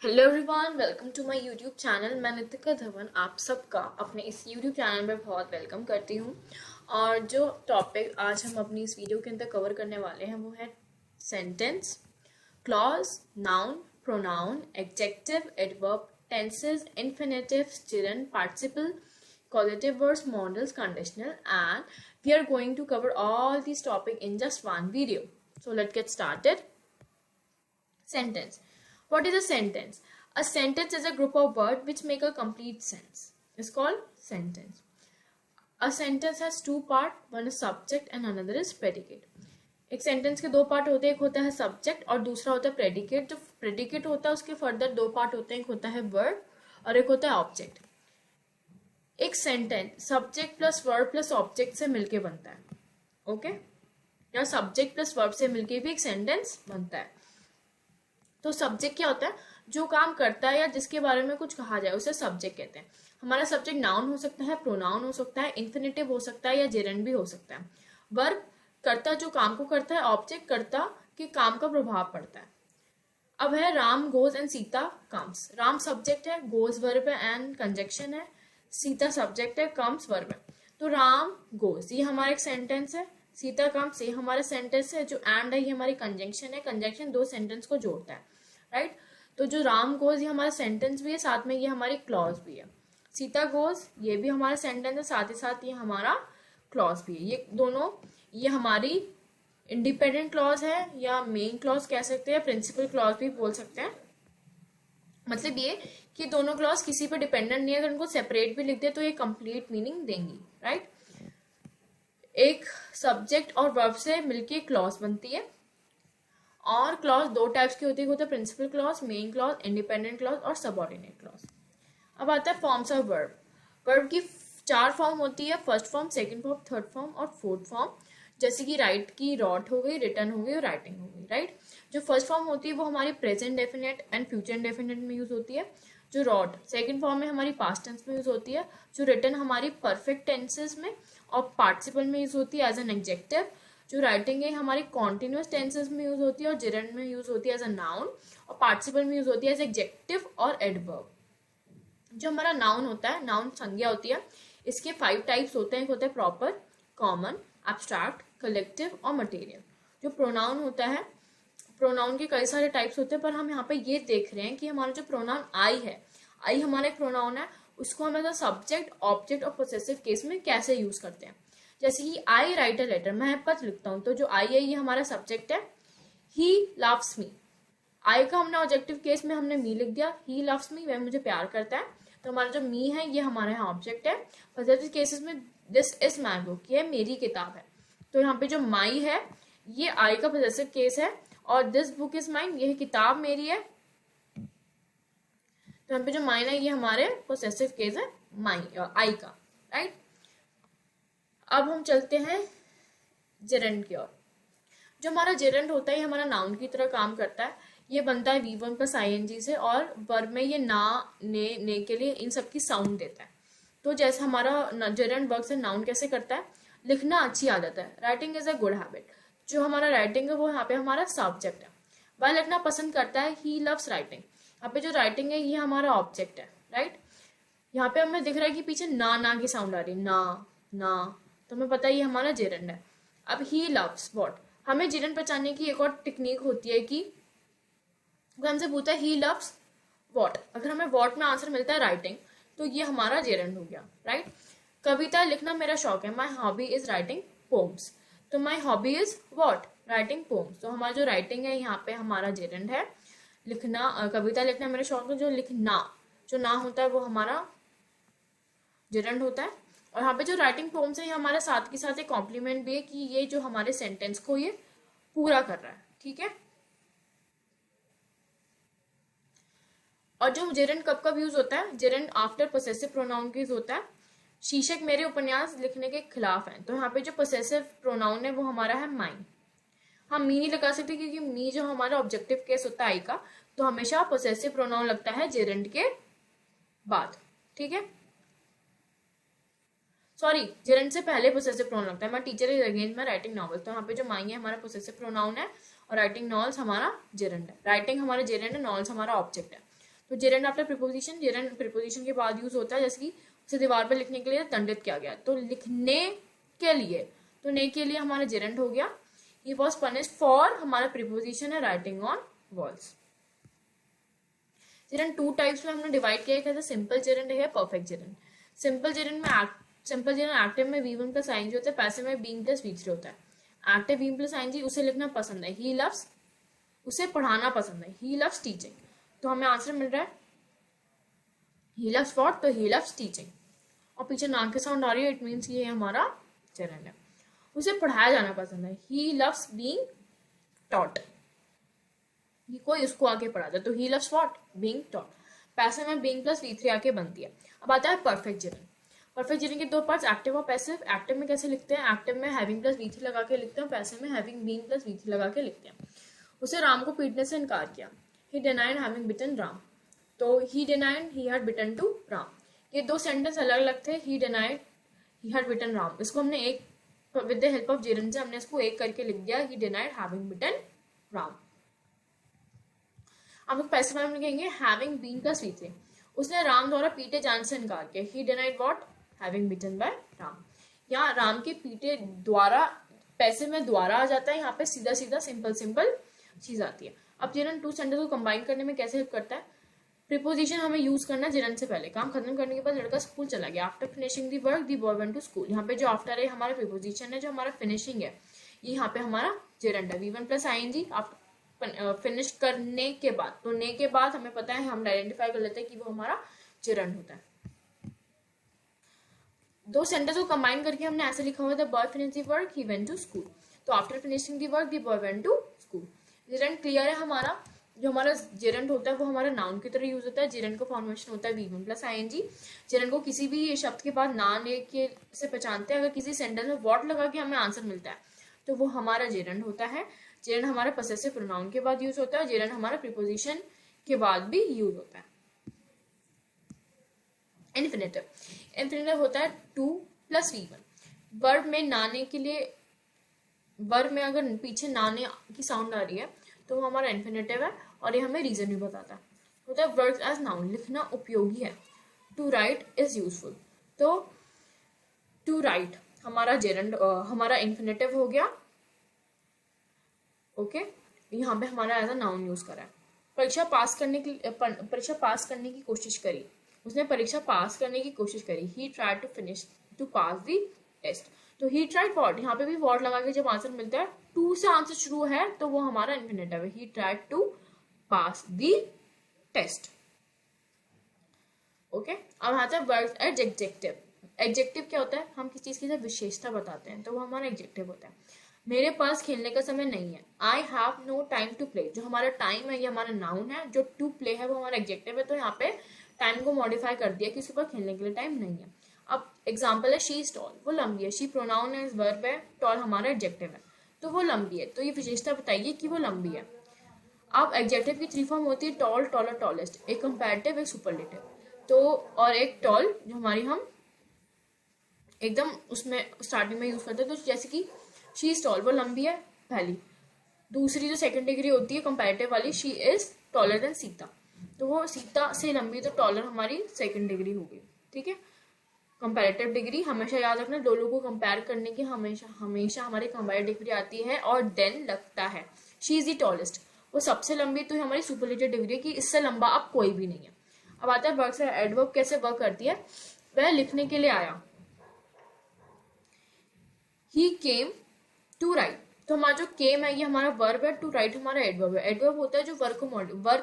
Hello everyone, welcome to my YouTube channel. मैं नितिका धवन आप सबका अपने इस यूट्यूब चैनल में बहुत वेलकम करती हूँ। और जो टॉपिक आज हम अपनी इस वीडियो के अंदर कवर करने वाले हैं वो है sentence, clause, noun, pronoun, adjective, adverb, tenses, infinitives, gerund, participle, causative words, modals, conditional, and we are going to cover all these topics in just one video. So let's get started. Sentence. What is a sentence? A sentence is a group of words which make a complete sense. It's called sentence. A sentence has two parts. One is subject and another is predicate. एक sentence के दो part होते हैं, एक होता है subject और दूसरा होता है प्रेडिकेट। जो प्रेडिकेट होता है उसके फर्दर दो पार्ट होते हैं, एक होता है वर्ब और एक होता है ऑब्जेक्ट। एक sentence subject plus verb plus object से मिलके बनता है, ओके? या सब्जेक्ट प्लस वर्ब से मिलके भी एक सेंटेंस बनता है। तो सब्जेक्ट क्या होता है? जो काम करता है या जिसके बारे में कुछ कहा जाए उसे सब्जेक्ट कहते हैं। हमारा सब्जेक्ट नाउन हो सकता है, प्रोनाउन हो सकता है, इन्फिनेटिव हो सकता है या जेरेंड भी हो सकता है। वर्ब कर्ता जो काम को करता है, ऑब्जेक्ट कर्ता के काम का प्रभाव पड़ता है। अब है Ram goes and Sita comes. Ram subject है, गोज वर्ब है एंड कंजक्शन है, सीता सब्जेक्ट है, कम्स वर्ब है। तो राम गोज ये हमारा एक सेंटेंस है, सीता कम्स ये हमारा सेंटेंस है, जो एंड है ये हमारी कंजंक्शन है। कंजंक्शन दो सेंटेंस को जोड़ता है, राइट? तो जो राम गोज ये हमारा सेंटेंस भी है, साथ में ये हमारी क्लॉज भी है। सीता गोज ये भी हमारा सेंटेंस है, साथ ही साथ ये हमारा क्लॉज भी है। ये दोनों ये हमारी इंडिपेंडेंट क्लॉज है या मेन क्लॉज कह सकते हैं, प्रिंसिपल क्लॉज भी बोल सकते हैं। मतलब ये कि दोनों क्लॉज किसी पर डिपेंडेंट नहीं है, अगर उनको सेपरेट भी लिख दे तो ये कंप्लीट मीनिंग देंगी, राइट? एक सब्जेक्ट और वर्ब से मिलके क्लॉज बनती है। और क्लॉज दो टाइप्स की होती है, होता है principal clause, main clause, independent clause और सबऑर्डिनेट क्लॉज। अब आता है फॉर्म्स ऑफ वर्ब। वर्ब की चार फॉर्म होती है, first form, second form, third form और फोर्थ फॉर्म। जैसे कि राइट की रॉट हो गई, रिटर्न हो गई और राइटिंग हो गई, राइट? जो फर्स्ट फॉर्म होती है वो हमारी present definite and future definite में यूज होती है। जो रॉट सेकंड फॉर्म में हमारी पास्ट टेंस में यूज होती है। जो रिटर्न हमारी परफेक्ट टेंसेस में और पार्टिसिपल में यूज होती है एज एन एडजेक्टिव। जो राइटिंग है हमारी कॉन्टिन्यूस टेंसेस में यूज होती है और जेरेंड में यूज होती है एज अ नाउन और पार्टिसिपल में यूज होती है एज एडजेक्टिव और एडवर्ब। जो हमारा नाउन होता है, नाउन संज्ञा होती है, इसके 5 टाइप्स होते हैं। एक होता है प्रॉपर, कॉमन, एब्स्ट्रैक्ट, कलेक्टिव और मटेरियल। जो प्रोनाउन होता है, प्रोनाउन के कई सारे टाइप्स होते हैं, पर हम यहाँ पे ये देख रहे हैं कि हमारा जो प्रोनाउन आई है, आई हमारा एक प्रोनाउन है, उसको हम एज अ सब्जेक्ट, ऑब्जेक्ट और पोसेसिव केस में कैसे यूज करते हैं। जैसे कि आई राइट अ लेटर, मैं पत्र लिखता हूं, तो जो आई है ये हमारा सब्जेक्ट है। ही लव्स मी, आई का हमने ऑब्जेक्टिव केस में हमने मी लिख दिया, ही लव्स मी वह मुझे प्यार करता है, तो हमारा जो मी है ये हमारे यहाँ ऑब्जेक्ट है। पॉजिटिव केसेस में दिस इज माई बुक, ये मेरी किताब है, तो यहाँ पे जो माई है ये आई का पॉजिटिव केस है और दिस बुक इज माइन ये किताब मेरी है, तो यहाँ पे जो माइन है ये हमारे पॉजिटिव केस है माई आई का, राइट? अब हम चलते हैं जेरेंड की ओर। जो हमारा जेरेंड होता है ये हमारा नाउन की तरह काम करता है। ये बनता है V1 प्लस ING से और वर्ब में ये ना, ने के लिए इन सब की साउंड देता है। तो जैसे हमारा जेरेंड वर्क से नाउन कैसे करता है? लिखना अच्छी आदत है, writing is a good habit. जो हमारा राइटिंग है वो यहाँ पे हमारा सब्जेक्ट है। वह लिखना पसंद करता है, ही लव्स राइटिंग। यहाँ पे जो राइटिंग है ये हमारा ऑब्जेक्ट है, राइट? यहाँ पे हमें दिख रहा है कि पीछे ना की साउंड आ रही है, ना, तो हमें पता है ये हमारा जेरेंड है। अब ही लव्स व्हाट, हमें जेरेंड पहचानने की एक और टेक्निक होती है कि हमसे पूछता है ही लव्स व्हाट, अगर हमें व्हाट में आंसर मिलता है राइटिंग, तो ये हमारा जेरेंड हो गया, राइट? कविता लिखना मेरा शौक है, my hobby is writing poems, तो my hobby is what, writing poems. तो हमारा जो राइटिंग है यहाँ पे हमारा जेरेंड है। लिखना, कविता लिखना मेरा शौक है, जो लिखना जो ना होता है वो हमारा जेरेंड होता है। और यहाँ पे जो राइटिंग पोम्स है ये हमारे साथ के साथ एक कॉम्प्लीमेंट भी है कि ये जो हमारे सेंटेंस को ये पूरा कर रहा है, ठीक है? और जो जेरेंड कब कब यूज होता है? जेरेंड आफ्टर पोसेसिव प्रोनाउन का यूज होता है। शीर्षक मेरे उपन्यास लिखने के खिलाफ है, तो यहाँ पे जो पोसेसिव प्रोनाउन है वो हमारा है माइन। हम मी नहीं लगा सकते क्योंकि मी जो हमारा ऑब्जेक्टिव केस होता है आई का, तो हमेशा पोसेसिव प्रोनाउन लगता है जेरेंड के बाद, ठीक है? सॉरी, जेरेंड से पहले पोसेसिव प्रोनाउन लगता है। मैं teacher is against my writing novel, तो यहाँ पे जो माई है हमारा पोसेसिव प्रोनाउन है और राइटिंग नॉवेल्स हमारा जेरेंड है। राइटिंग हमारा जेरेंड है, नॉवेल्स हमारा ऑब्जेक्ट है। तो gerund after preposition, gerund preposition के बाद यूज होता है, जैसे कि उसे दीवार पर लिखने के लिए दंडित किया गया, तो लिखने के लिए, तो ने के लिए हमारा जेरेंड हो गया। ही वॉज पनिश्ड फॉर, हमारा प्रीपोजिशन है writing on walls. Gerund two types में हमने डिवाइड किया है, सिंपल जेरेंड है, परफेक्ट जेरेंड। सिंपल जेरेंड में सिंपल जेरेंड एक्टिव में V1 प्लस आईएनजी होता है, पैसिव में बीइंग प्लस V3 होता है। एक्टिव V1 प्लस आईएनजी, उसे लिखना पसंद है, ही लव्स, उसे पढ़ाना पसंद है, ही लव्स टीचिंग। तो हमें आंसर मिल रहा है ही लव्स व्हाट, तो ही लव्स टीचिंग। और पीछे नाक के साउंड आ रही है, इट मीन्स ये हमारा जेरेंड है। उसे पढ़ाया जाना पसंद है, ही लव्स बीइंग टॉट, कोई उसको आके पढ़ाता है, तो he loves what, being taught. Passive में बीइंग प्लस V3 आके बनती है। अब आता है परफेक्ट जेरेंड। परफेक्ट जेरेंड के दो पार्ट्स, एक्टिव और पैसिव। एक्टिव में कैसे लिखते हैं, एक्टिव में हैविंग प्लस V3 लगा के लिखते हैं, पैसिव में हैविंग बीइंग प्लस V3 लगा के लिखते हैं। उसे राम को पीटने से इनकार किया, he denied having beaten Ram, तो he denied he had beaten to Ram. ये दो सेंटेंस अलग अलग थे, he denied he had beaten Ram, इसको हमने एक with the help of gerund से हमने इसको एक करके लिख दिया, he denied having beaten Ram. अब पैसिव में लिखेंगे हैविंग बीन प्लस V3, उसने राम द्वारा पीटे जाने से इनकार किया, he denied what, having beaten by Ram. यहाँ राम के पीटे द्वारा, पैसिव में द्वारा आ जाता है, यहाँ पे सीधा सीधा सिंपल सिंपल चीज आती है। अब जेरेंड टू सेंटेंस को कंबाइन करने में कैसे हेल्प करता है, प्रीपोजिशन हमें यूज करना है जेरेंड से पहले। काम खत्म करने के बाद लड़का स्कूल चला गया, after finishing the work the boy went to school. यहाँ पे जो आफ्टर है हमारा प्रीपोजिशन है, जो हमारा फिनिशिंग है ये यहाँ पे हमारा जेरेंड है। V1 प्लस आईएनजी फिनिश करने के बाद, तो ने के बाद हमें पता है, हम आइडेंटिफाई कर लेते हैं कि वो हमारा जेरेंड होता है। दो सेंटेंस को कंबाइन करके हमने ऐसे लिखा हुआ था, boy finish the work he went to school, तो after finishing the work the boy went to school. Gerund clear है हमारा, जो हमारा जेरेंड होता है वो हमारा नाउन की तरह यूज होता है। जेरेंड का फॉर्मेशन होता है V1 प्लस आईएनजी। जेरेंड को किसी भी शब्द के बाद ना ने के से पहचानते हैं, अगर किसी सेंटेंस में व्हाट लगा के हमें आंसर मिलता है तो वो हमारा जेरेंड होता है। जेरेंड हमारा पोसेसिव प्रोनाउन के बाद यूज होता है, जेरेंड हमारा प्रीपोजिशन के बाद भी यूज होता है। इन्फिनेटिव, इन्फिनेटिव होता है टू प्लस V1। वर्ब में नाने के लिए, वर्ब में अगर पीछे नाने की साउंड आ रही है तो वो हमारा इन्फिनेटिव है, और ये हमें रीजन भी बताता है। होता है वर्क्स एज नाउन, लिखना उपयोगी है। टू राइट इज यूजफुल, तो टू राइट हमारा जेरेंड, हमारा इन्फिनेटिव हो गया। ओके, यहाँ पे हमारा एज अ नाउन यूज करा है। परीक्षा पास करने की कोशिश करी, उसने परीक्षा पास करने की कोशिश करी। He tried to finish to pass the test, तो ही ट्राइड व्हाट, यहाँ पे भी व्हाट लगा के जब आंसर मिलता है, टू से आंसर शुरू है तो वो हमारा इन्फिनेटिव है। He tried to pass the test. Okay, अब आता है वर्ब एज एडजेक्टिव। एडजेक्टिव क्या होता है, हम किसी चीज की विशेषता बताते हैं, तो वो हमारा एडजेक्टिव होता है। मेरे पास खेलने का समय नहीं है, I have no time to play, जो हमारा टाइम है ये हमारा नाउन है, जो टू प्ले है वो हमारा एडजेक्टिव है। तो यहाँ पे टाइम को मॉडिफाई कर दिया कि उसके पास खेलने के लिए टाइम नहीं है। अब एग्जाम्पल है शी इज टॉल, वो लंबी है। शी प्रोनाउन है, वर्ब है, टॉल हमारा एडजेक्टिव है, तो वो लंबी है। तो ये विशेषता बताइए कि वो लंबी है। अब एडजेक्टिव की थ्री फॉर्म होती है, टॉल, टॉलर, टॉलेस्ट, एक कंपैरेटिव, एक सुपरलेटिव, तो और एक टॉल जो हमारी हम एकदम उसमें स्टार्टिंग में यूज करते हैं। तो जैसे कि शी इज टॉल, वो लंबी है पहली। दूसरी जो सेकंड डिग्री होती है कंपैरेटिव वाली, she is taller than Sita, तो वो सीता से लंबी, तो टॉलर हमारी सेकंड डिग्री होगी। ठीक है, कंपैरेटिव डिग्री हमेशा याद रखना, दो लोगों को कंपेयर करने की हमेशा हमारी कंपैरेटिव डिग्री आती है, और देन लगता है शी इज द टॉलेस्ट, वो सबसे लंबी, तो हमारी सुपरलेटिव डिग्री है कि इससे लंबा अब कोई भी नहीं है। अब आता है वर्ब से एडवर्ब कैसे वर्क करती है। वह लिखने के लिए आया, ही केम टू राइट, तो हमारा जो केम है ये हमारा वर्ब है, टू राइट हमारा एडवर्ब है। एडवर्ब होता है जो वर्ब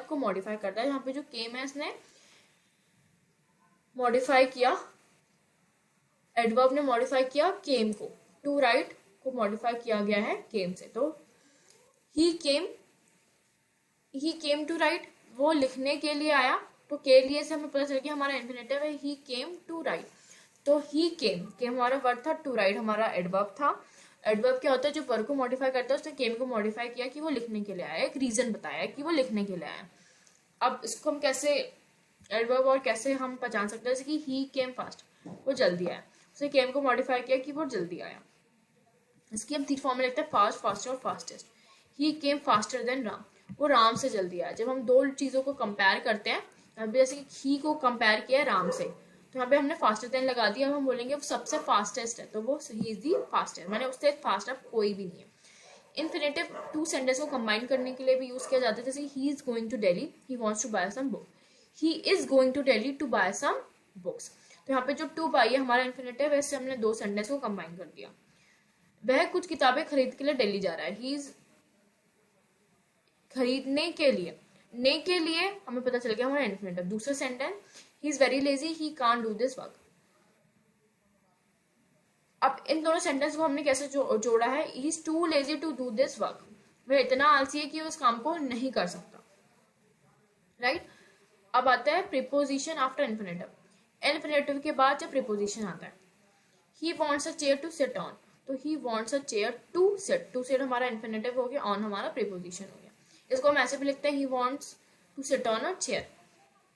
को मॉडिफाई करता है। यहाँ पे जो केम है इसने मॉडिफाई किया, एडवर्ब ने मॉडिफाई किया केम को, टू राइट को मॉडिफाई किया गया है केम से। तो ही केम टू राइट, वो लिखने के लिए आया, तो के लिए से हमें पता चल गया हमारा इन्फिनेटिव है, ही केम टू राइट। तो ही केम हमारा वर्ब था, टू राइट हमारा एडवर्ब था। एडवर्ब क्या होता है, जो वर्ब को मॉडिफाई करता है, उसने केम को मॉडिफाई किया कि वो लिखने के लिए आया, एक रीजन बताया कि वो लिखने के लिए आया। अब इसको हम कैसे एडवर्ब और कैसे हम पहचान सकते हैं, जैसे कि ही केम फास्ट, वो जल्दी आया, उसने केम को मॉडिफाई किया कि वो जल्दी आया। इसकी हम तीन फॉर्म में लिखते हैं, फास्ट, फास्टर और फास्टेस्ट। ही केम फास्टर देन राम, वो राम से जल्दी आया। जब हम दो चीजों को कंपेयर करते हैं, अभी जैसे कि ही को कंपेयर किया है राम से, तो यहाँ पे हमने फास्टर देन लगा दिया, अब हम बोलेंगे वो सबसे फास्टेस्ट है, तो वो ही इज दी फास्टेस्ट, मैंने उससे फास्ट अब कोई भी नहीं है। इन्फिनेटिव टू सेंटेंस को कंबाइन करने के लिए भी यूज किया जाता है, जैसे he is going to Delhi, he wants to buy some book, he is going to Delhi to buy some books. तो यहाँ पे जो टू बाई है हमारा इन्फिनेटिव, वैसे हमने दो सेंटेंस को कंबाइन कर दिया। वह कुछ किताबें खरीद के लिए दिल्ली जा रहा है, ही इज खरीदने के लिए, ने के लिए हमें पता चल गया हमारा इन्फिनेटिव। दूसरा sentence, he is very lazy, he can't do this work. अब इन दोनों सेंटेंस को हमने कैसे जोड़ा है, he is too lazy to do this work, वह इतना आलसी है कि उस काम को नहीं कर सकता, राइट। अब आता है प्रीपोजिशन आफ्टर इन्फिनेटिव, इन्फिनेटिव के बाद जब प्रीपोजिशन आता है, he wants a chair to sit on, तो he wants a chair to sit, to sit हमारा इन्फिनेटिव हो गया, ऑन हमारा प्रीपोजिशन हो गया। इसको हम ऐसे भी लिखते हैं, he wants to sit on a chair,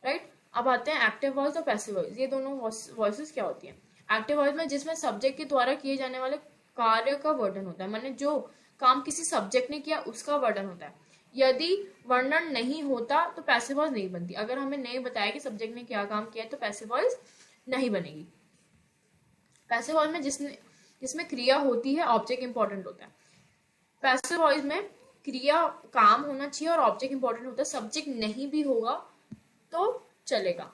right. अब आते हैं एक्टिव वॉइस और पैसिव वॉइस, ये दोनों वॉइसेस क्या होती हैं। एक्टिव वॉइस में जिसमें सब्जेक्ट के द्वारा किए जाने वाले कार्य का वर्णन होता है, माने जो काम किसी सब्जेक्ट ने किया उसका वर्णन होता है। यदि वर्णन नहीं होता तो पैसिव वॉइस नहीं बनती। अगर हमें नहीं बताया कि सब्जेक्ट ने क्या काम किया तो पैसिव वॉइस नहीं बनेगी। पैसिव वॉइस में जिसमें क्रिया होती है, ऑब्जेक्ट इंपॉर्टेंट होता है। पैसिव वॉइस में क्रिया काम होना चाहिए और ऑब्जेक्ट इंपॉर्टेंट होता है, सब्जेक्ट नहीं भी होगा तो चलेगा,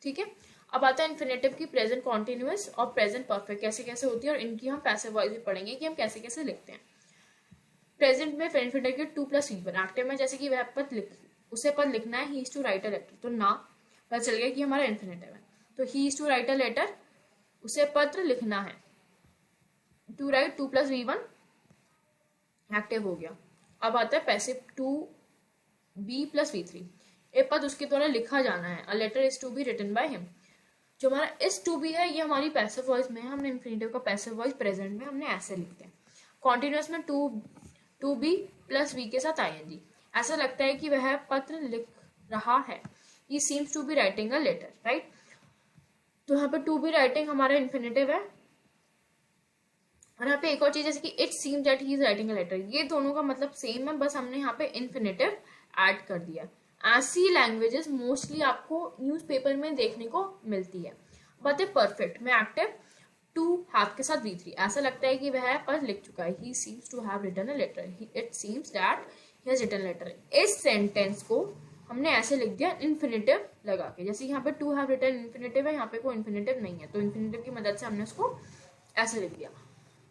ठीक है। अब आता है इन्फिनेटिव की प्रेजेंट कॉन्टिन्यूअस और प्रेजेंट परफेक्ट कैसे कैसे होती है, और इनकी हम पैसिव वॉइस भी पढ़ेंगे कि हम कैसे कैसे लिखते हैं। प्रेजेंट में इन्फिनेटिव के to plus V one, active में जैसे कि वह पद उसे पद लिखना है, he is to write a letter, तो ना पता चल गया कि हमारा इन्फिनेटिव है, तो he is to write a letter, उसे पत्र लिखना है, to write to plus V one active हो गया। अब आता है passive, to be plus V three, एक पद उसके द्वारा लिखा जाना है, a letter is to be written by him. जो हमारा इस टू बी है ये हमारी पैसिव वॉइस में है, हमने इन्फिनेटिव का पैसिव वॉइस प्रेजेंट में हमने ऐसे लिखते हैं। कॉन्टिन्यूअस में टू बी प्लस वी के साथ आईएनजी, ऐसा लगता है कि वह पत्र लिख रहा है, he seems to be writing a letter, right. तो यहाँ पे टू बी राइटिंग हमारा इन्फिनेटिव है। और यहाँ पे एक और चीज जैसे कि it seems that he is writing a letter, ये दोनों का मतलब सेम है, बस हमने यहाँ पे इन्फिनेटिव ऐड कर दिया। ऐसी लैंग्वेजेस मोस्टली आपको न्यूज़पेपर में देखने को मिलती है। बात है परफेक्ट में एक्टिव टू हैव के साथ V3, ऐसा लगता है कि वह पद लिख चुका है, he seems to have written a letter, it seems that he has written letter. इस सेंटेंस को हमने ऐसे लिख दिया इन्फिनेटिव लगा के, जैसे यहाँ पे टू हैव रिटन इन्फिनेटिव है, यहाँ पे कोई इन्फिनेटिव नहीं है, तो इन्फिनेटिव की मदद से हमने उसको ऐसे लिख दिया।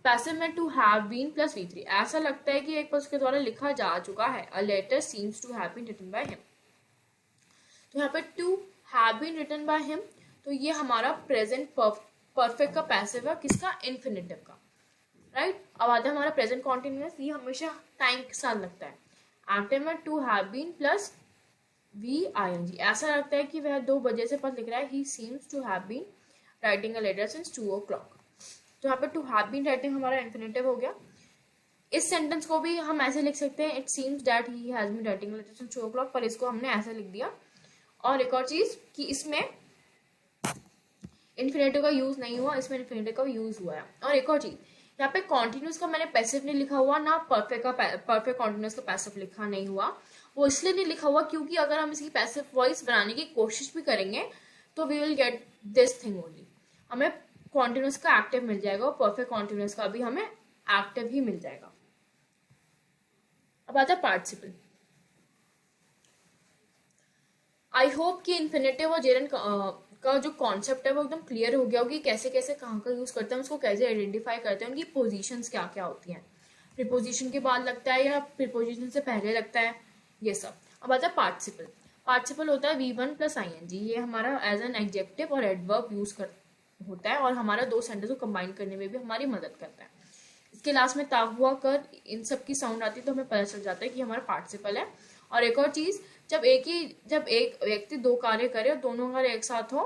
पैसिव में to have been plus V3, ऐसा लगता है कि एक पद उसके द्वारा लिखा जा चुका है, a letter seems to have been written by him. तो यहाँ पे to have been written by him, तो ये हमारा प्रेजेंट परफेक्ट का पैसिव है, किसका, इन्फिनेटिव का, राइट। अब आता है हमारा प्रेजेंट कॉन्टिन्यूअस, ये हमेशा टाइम के साथ लगता है। एक्टिव में to have been plus V I N G, ऐसा लगता है कि वह 2 बजे से पद लिख रहा है, he seems to have been writing a letter since 2 o'clock। तो यहाँ पे टू हैव बीन राइटिंग हमारा इन्फिनेटिव हो गया। इस सेंटेंस को भी हम ऐसे लिख सकते हैं, it seems that he has been writing a letter since 2 o'clock, पर इसको हमने ऐसे लिख दिया। और एक और चीज कि इसमें इन्फिनेटिव का यूज नहीं हुआ, इसमें इन्फिनेटिव का यूज हुआ है। और एक और चीज, यहाँ पे कॉन्टिन्यूस का मैंने पैसिव नहीं लिखा हुआ, ना परफेक्ट कॉन्टिन्यूस का पैसिव लिखा नहीं हुआ। वो इसलिए नहीं लिखा हुआ क्योंकि अगर हम इसकी पैसिव वॉइस बनाने की कोशिश भी करेंगे तो we will get this thing only, हमें कॉन्टिन्यूस का एक्टिव मिल जाएगा और परफेक्ट कॉन्टिन्यूस का भी हमें एक्टिव ही मिल जाएगा। अब आता है पार्टिसिपल। आई होप कि इन्फिनेटिव और जेरन का जो कॉन्सेप्ट है वो एकदम क्लियर हो गया होगी, कैसे कैसे कहाँ का यूज करते हैं, उसको कैसे आइडेंटिफाई करते हैं, उनकी पोजीशंस क्या क्या होती हैं, प्रीपोजिशन के बाद लगता है या प्रीपोजिशन से पहले लगता है, ये सब। अब आता है पार्टिसिपल। पार्टिसिपल होता है V1 प्लस ING, ये हमारा एज एन एडजेक्टिव और एडवर्ब यूज होता है और हमारा 2 सेंटेंस को कंबाइन करने में भी हमारी मदद करता है। इसके लास्ट में ता हुआ कर इन सब की साउंड आती है तो हमें पता चल जाता है कि हमारा पार्टिसिपल है। और एक और चीज, जब एक व्यक्ति 2 कार्य करे और दोनों कार्य एक साथ हो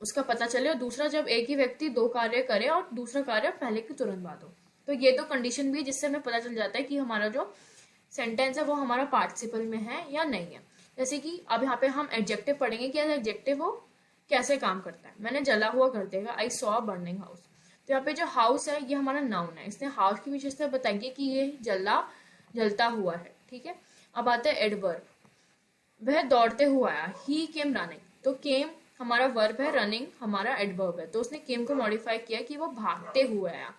उसका पता चले, और दूसरा जब एक ही व्यक्ति 2 कार्य करे और दूसरा कार्य पहले के तुरंत बाद हो, तो ये तो कंडीशन भी है जिससे हमें पता चल जाता है कि हमारा जो सेंटेंस है वो हमारा पार्टिसिपल में है या नहीं है। जैसे कि अब यहाँ पे हम एडजेक्टिव पढ़ेंगे कि एडजेक्टिव वो कैसे काम करता है। मैंने जला हुआ कर देगा, आई सॉ बर्निंग हाउस, तो यहाँ पे जो हाउस है ये हमारा नाउन है, इसने हाउस की विशेषता बताइए कि ये जलता हुआ है, ठीक है। अब आता है एडवर्ब वह दौड़ते हुए आया। ही केम रनिंग, तो केम हमारा वर्ब है, रनिंग हमारा एडवर्ब है, तो उसने केम को मॉडिफाई किया कि वो भागते हुए आया।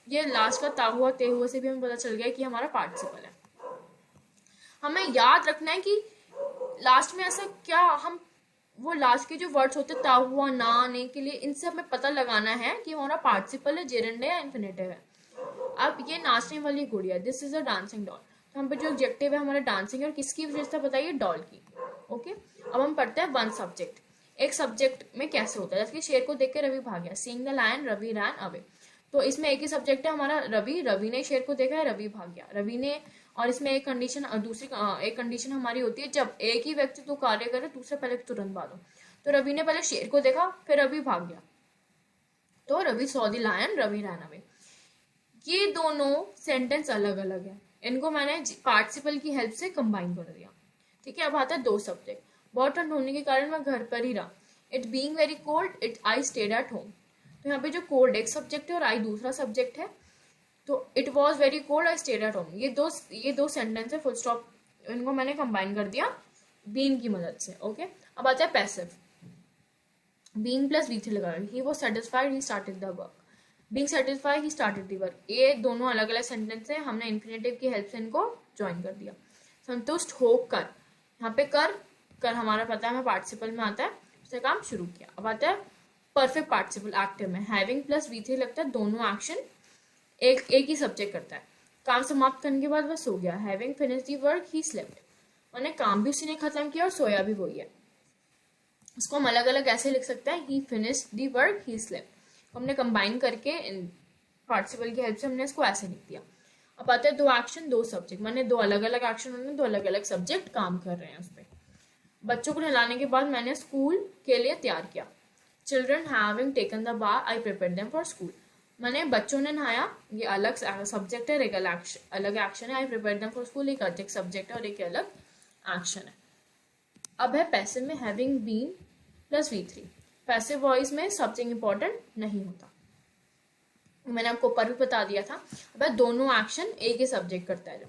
ये लास्ट का ता हुआ ते हुए से भी हमें पता चल गया कि हमारा पार्टिसिपल है। हमें याद रखना है कि लास्ट में ऐसा क्या, हम वो लास्ट के जो वर्ड्स होते हैं ता हुआ, ना, आने के लिए, इनसे हमें पता लगाना है कि हमारा पार्टिसिपल है, जेरेंड है या इन्फिनेटिव है। अब ये नाचने वाली गुड़िया, this is a dancing doll, तो हम पे जो ऑब्जेक्टिव है हमारा डांसिंग है, और किसकी विशेषता बताइए, डॉल की। ओके, अब हम पढ़ते हैं वन सब्जेक्ट। एक सब्जेक्ट में कैसे होता है, जैसे कि शेर को देख के रवि भाग गया, seeing the lion Ravi ran away, तो इसमें एक ही सब्जेक्ट है हमारा रवि, रवि ने शेर को देखा है, रवि भाग गया, रवि ने, और इसमें एक कंडीशन, दूसरी एक कंडीशन हमारी होती है जब एक ही व्यक्ति तो कार्य करे, दूसरे पहले तुरंत बाद हो, तो रवि ने पहले शेर को देखा फिर रवि भाग गया, तो Ravi saw the lion Ravi ran away. ये दोनों सेंटेंस अलग अलग है, इनको मैंने पार्टिसिपल की हेल्प से कंबाइन कर दिया। ठीक है, अब आता है दो सब्जेक्ट। बहुत ठंड होने के कारण मैं घर पर ही रहा। It being very cold it I stayed at home, तो यहाँ पे जो कोल्ड एक सब्जेक्ट है और आई दूसरा सब्जेक्ट है, तो it was very cold I stayed at home, ये दो सेंटेंस है, फुल स्टॉप, इनको मैंने कंबाइन कर दिया बीइंग की मदद से। ओके, अब आता है पैसिव। बीइंग प्लस V3 लगा, he was satisfied he started the work, being satisfied he started the work, ये दोनों अलग अलग सेंटेंस है, हमने इन्फिनेटिव की हेल्प से इनको ज्वाइन कर दिया। संतुष्ट होकर, यहाँ पे कर हमारा पता है हमें पार्टिसिपल में आता है, उससे काम शुरू किया। अब आता है परफेक्ट पार्टिसिपल एक्टिव में, हैविंग प्लस V3 लगता है, दोनों एक्शन एक ही सब्जेक्ट करता है। काम समाप्त करने के बाद वह सो गया, having finished the work he slept, मैंने काम भी उसी ने खत्म किया और सोया भी वही है। इसको हम अलग अलग ऐसे लिख सकते हैं, ही finished the work he slept, हमने कंबाइन करके पार्टिसिपल की हेल्प से हमने इसको ऐसे लिख दिया। अब आते हैं दो एक्शन दो सब्जेक्ट, मैंने दो अलग अलग एक्शन होने, दो अलग अलग सब्जेक्ट काम कर रहे हैं उस पर। बच्चों को नहलाने के बाद मैंने स्कूल के लिए तैयार किया। Children having taken the bath I prepared them for school, मैंने बच्चों ने नहाया, ये अलग सब्जेक्ट है, एक अलग एक्शन है, आई प्रिपेयर्ड देम फॉर स्कूल एक अलग सब्जेक्ट है और एक अलग एक्शन है। अब है पैसिव में, having been plus V3, passive voice में सब्जेक्ट इंपॉर्टेंट नहीं होता, मैंने आपको ऊपर भी बता दिया था। अब दोनों एक्शन एक ही सब्जेक्ट करता है।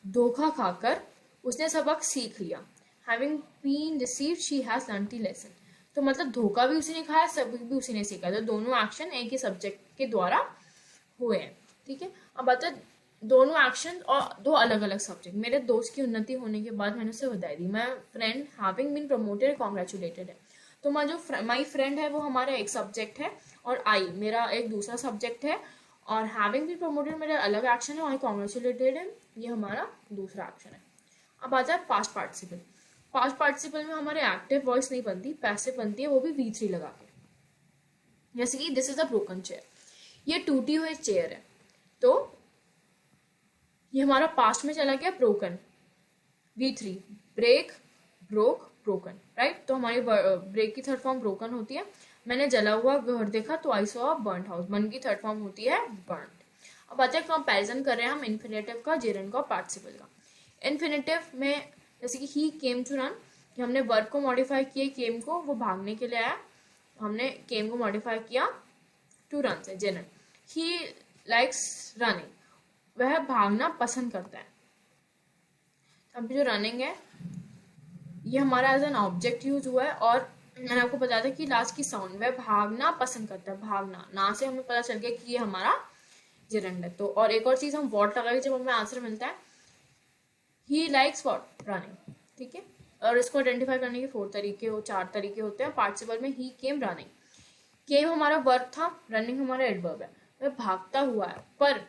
धोखा खाकर उसने सबक सीख लिया, having been deceived she has learned the lesson, तो मतलब धोखा भी उसी ने खाया, सबक भी उसी ने सीखा, तो दोनों एक्शन एक ही सब्जेक्ट के द्वारा हुए हैं। ठीक है, अब आता है दोनों एक्शन और दो अलग अलग सब्जेक्ट। मेरे दोस्त की उन्नति होने के बाद मैंने उसे बधाई दी, my friend having been promoted congratulated है, तो माई फ्रेंड है वो हमारा एक सब्जेक्ट है और आई मेरा एक दूसरा सब्जेक्ट है, और हैविंग बीन प्रमोटेड मेरा अलग एक्शन है, और आई कॉन्ग्रेचुलेटेड है ये हमारा दूसरा एक्शन है। अब आता है पास्ट पार्टिसिपल। पास्ट पार्टिसिपल में हमारे एक्टिव वॉइस नहीं बनती, पैसिव बनती है, वो भी V3 लगा के, जैसे कि this is a broken chair, ये टूटी हुई चेयर है, तो ये हमारा पास्ट में चला गया broken, V3, break broke broken, right, तो हमारी ब्रेक की थर्ड फॉर्म ब्रोकन होती है। मैंने जला हुआ घर देखा तो I saw a burned house, burn की थर्ड फॉर्म होती है बर्न्ड। अब आते हैं कंपैरिजन कर रहे हैं हम इन्फिनेटिव का, जेरेंड का, पार्टिसिपल का। इन्फिनेटिव में जैसे कि ही केम टू रन, कि हमने वर्ब को मॉडिफाई किया, केम को, वो भागने के लिए आया, हमने केम को मॉडिफाई किया टू रन से, जेरेंड। ही लाइक्स रनिंग, वह भागना पसंद करता है। अब जो रनिंग है ये हमारा एज एन ऑब्जेक्ट यूज हुआ है, और मैंने आपको बताया था कि लास्ट की साउंड, वह भागना पसंद करता है, भागना, ना से हमें पता चल गया कि ये हमारा जेरेंड है। तो और एक और चीज हम वॉट लगाएंगे जब हमें आंसर मिलता है, ही लाइक्स वॉट रनिंग, ठीक है, और इसको आइडेंटिफाई करने के चार तरीके होते हैं। पार्टिसिपल में ही केम रनिंग, केम हमारा वर्ब था, रनिंग हमारा एडवर्ब है, वह भागता हुआ है, पर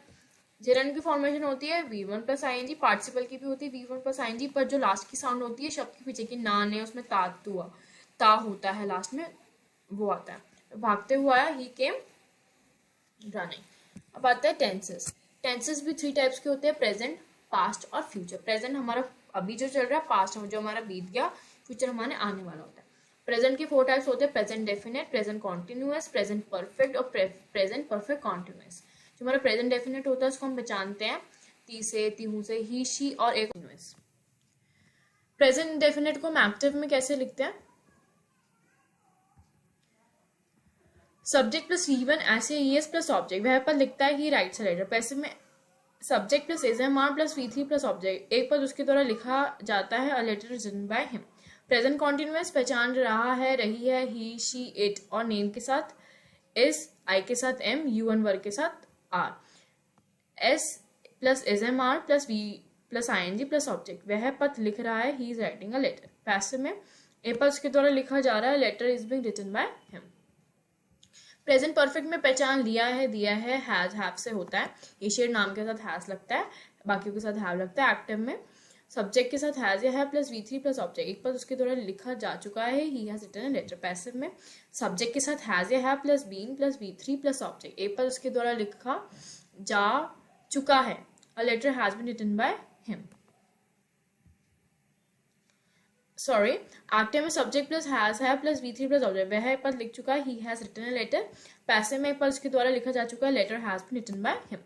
जेरेंड की फॉर्मेशन होती है V1 प्लस ING, पार्टिसिपल की भी होती है V1 प्लस ING, पर जो लास्ट की साउंड होती है शब्द के पीछे की, ना ने, उसमें ता होता है लास्ट में, वो आता है, भागते हुआ आया, ही केम रनिंग। अब आता है टेंसेस। टेंसेस भी 3 टाइप्स के होते हैं, प्रेजेंट, पास्ट और फ्यूचर। प्रेजेंट हमारा अभी जो चल रहा है, पास्ट जो हमारा बीत गया, फ्यूचर हमारे आने वाला होता है। प्रेजेंट के 4 टाइप्स होते हैं, present definite, present continuous, present perfect और प्रेजेंट परफेक्ट कॉन्टिन्यूअस। जो हमारा प्रेजेंट डेफिनेट होता है उसको हम पहचानते हैं ती से, तिहू से, ही, शी और एक कॉन्टिन्यूअस। प्रेजेंट डेफिनेट को हम एक्टिव में कैसे लिखते हैं, सब्जेक्ट प्लस V1 ऐसे ES प्लस ऑब्जेक्ट, वह पर लिखता है ही राइट साइड। पैसिव में subject plus is am are plus V3 plus object, एक पद उसके द्वारा लिखा जाता है, a letter written by him. Present continuous पहचान रहा है, रही है, ही शी इट और नेम के साथ इस, आई के साथ एम, यूएन वर्ग के साथ are, s plus is am are plus V plus I N G plus object. वह पत्र लिख रहा है, he is writing a letter. Passive में ए पद उसके द्वारा लिखा जा रहा है, letter is being written by him. Present perfect में पहचान लिया है, दिया है, हैज हैव से होता है, ये शेड नाम के साथ हैज लगता है, बाकियों के साथ हैव लगता है। एक्टिव में सब्जेक्ट के साथ हैज या have plus V three plus object, एक पद उसके द्वारा लिखा जा चुका है, he has written a letter. Passive में सब्जेक्ट के साथ हैज या have plus been plus V three plus object, एक पद उसके द्वारा लिखा जा चुका है, a letter has been written by him. Sorry, active में subject plus has have plus V three plus object, वह पद लिख चुका है, he has written a letter. Passive में एक पद उसके द्वारा लिखा जा चुका है, letter has been written by him.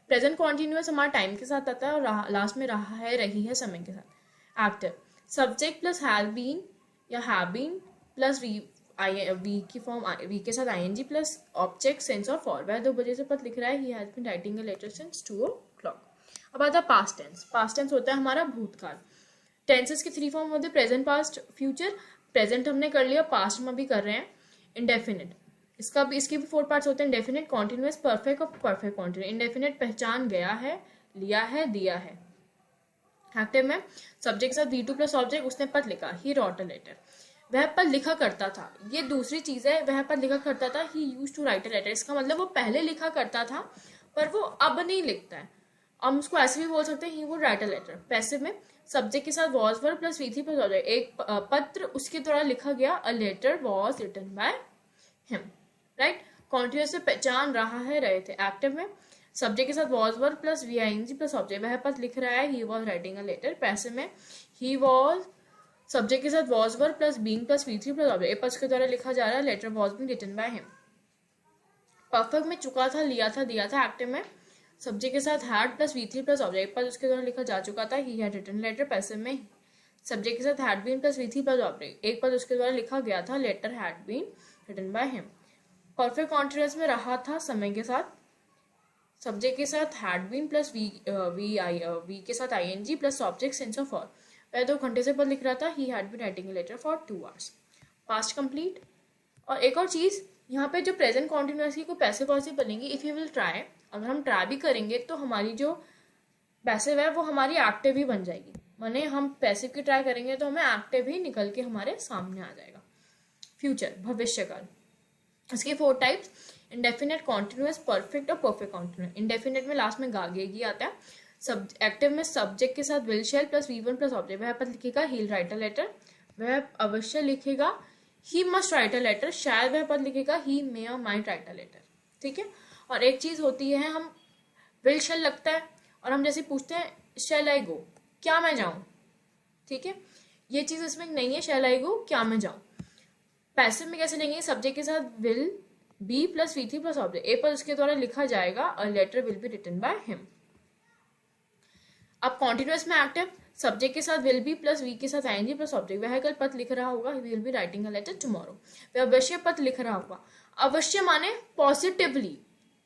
Present continuous हमारा टाइम के साथ आता है और लास्ट में रहा है, रही है समय के साथ। Active subject plus have been या हैव बीन प्लस वी की फॉर्म वी के साथ आईएनजी प्लस ऑब्जेक्ट सिंस और फॉर, वह 2 बजे से पद लिख रहा है, he has been writing a letter since 2 o'clock। अब आता है पास्ट टेंस। पास्ट टेंस होता है हमारा भूतकाल। टेंसेस के 3 फॉर्म होते हैं, प्रेजेंट, पास्ट, फ्यूचर। प्रेजेंट हमने कर लिया, पास्ट में भी कर रहे हैं। इंडेफिनिट, इसके भी 4 पार्ट्स होते हैं, इंडेफिनिट, कॉन्टिन्यूअस, परफेक्ट और परफेक्ट कॉन्टिन्यूअस। इंडेफिनिट पहचान गया है, लिया है, दिया है। एक्टिव में सब्जेक्ट के साथ V2 प्लस ऑब्जेक्ट, उसने पद लिखा, ही रॉट अ लेटर। वह पद लिखा करता था, ये दूसरी चीज है, वह पद लिखा करता था, he used to write a letter. इसका मतलब वो पहले लिखा करता था पर वो अब नहीं लिखता है। हम उसको ऐसे भी बोल सकते हैं, he would write a letter. Passive में सब्जेक्ट के साथ was verb plus V3 plus object, एक पत्र उसके द्वारा लिखा गया, a letter was written by him. Right, continuous से पहचान रहा है, रहे थे। एक्टिव में सब्जेक्ट के साथ was verb plus VING plus object, वह पद लिख रहा है, he was writing a letter. Passive में ही वॉज सब्जेक्ट के साथ was verb plus being plus V3 plus object, एक पद के द्वारा लिखा जा रहा है, letter was being written by him. Perfect में चुका था, लिया था, दिया था। एक्टिव में सब्जेक्ट के साथ had plus V3 plus object, एक पद उसके द्वारा लिखा जा चुका था, he had written letter. Passive में सब्जेक्ट के साथ had been plus V3 plus object, एक पद उसके द्वारा लिखा गया था, letter had been written by him. Perfect continuous में रहा था, समय के साथ, सब्जेक्ट के साथ हैड बीन प्लस वी के साथ ING प्लस ऑब्जेक्ट सिंस और फॉर, वह 2 घंटे से पद लिख रहा था, he had been writing a letter for 2 hours। Past complete. और एक और चीज, यहाँ पे जो प्रेजेंट कॉन्टिन्यूअस की कोई पैसिव पॉसिव बनेंगी, इफ यू विल ट्राई, अगर हम ट्राई भी करेंगे तो हमारी जो पैसिव है वो हमारी एक्टिव ही बन जाएगी। माने हम पैसिव की ट्राई करेंगे तो हमें एक्टिव ही निकल के हमारे सामने आ जाएगा। फ्यूचर, भविष्यकाल। इसके 4 टाइप्स, इंडेफिनेट, कॉन्टिन्यूअस, परफेक्ट और परफेक्ट कॉन्टिन्यूअस। इंडेफिनेट में लास्ट में गागेगी आता है। एक्टिव में सब्जेक्ट के साथ will shall plus V1 plus object, वह पद लिखेगा, he will write a letter, वह अवश्य लिखेगा, he must write a letter, शायद वह पद लिखेगा, ही मे और माइट राइट अ लेटर। ठीक है। और एक चीज होती है, हम विल शेल लगता है और हम जैसे पूछते हैं शेल आई गो, क्या मैं जाऊं। ठीक है, ये चीज इसमें नहीं है, शेल आई गो, क्या मैं जाऊं। पैसिव में कैसे लेंगे, सब्जेक्ट के साथ will be plus V3 plus object, ए पर उसके द्वारा लिखा जाएगा, a letter will be written by him. अब कॉन्टिन्यूअस में एक्टिव, सब्जेक्ट के साथ विल बी प्लस वी के साथ ING प्लस ऑब्जेक्ट, वह कल पत्र लिख रहा होगा, ही will be writing a letter tomorrow, वह अवश्य पत्र लिख रहा होगा। अवश्य माने पॉजिटिवली,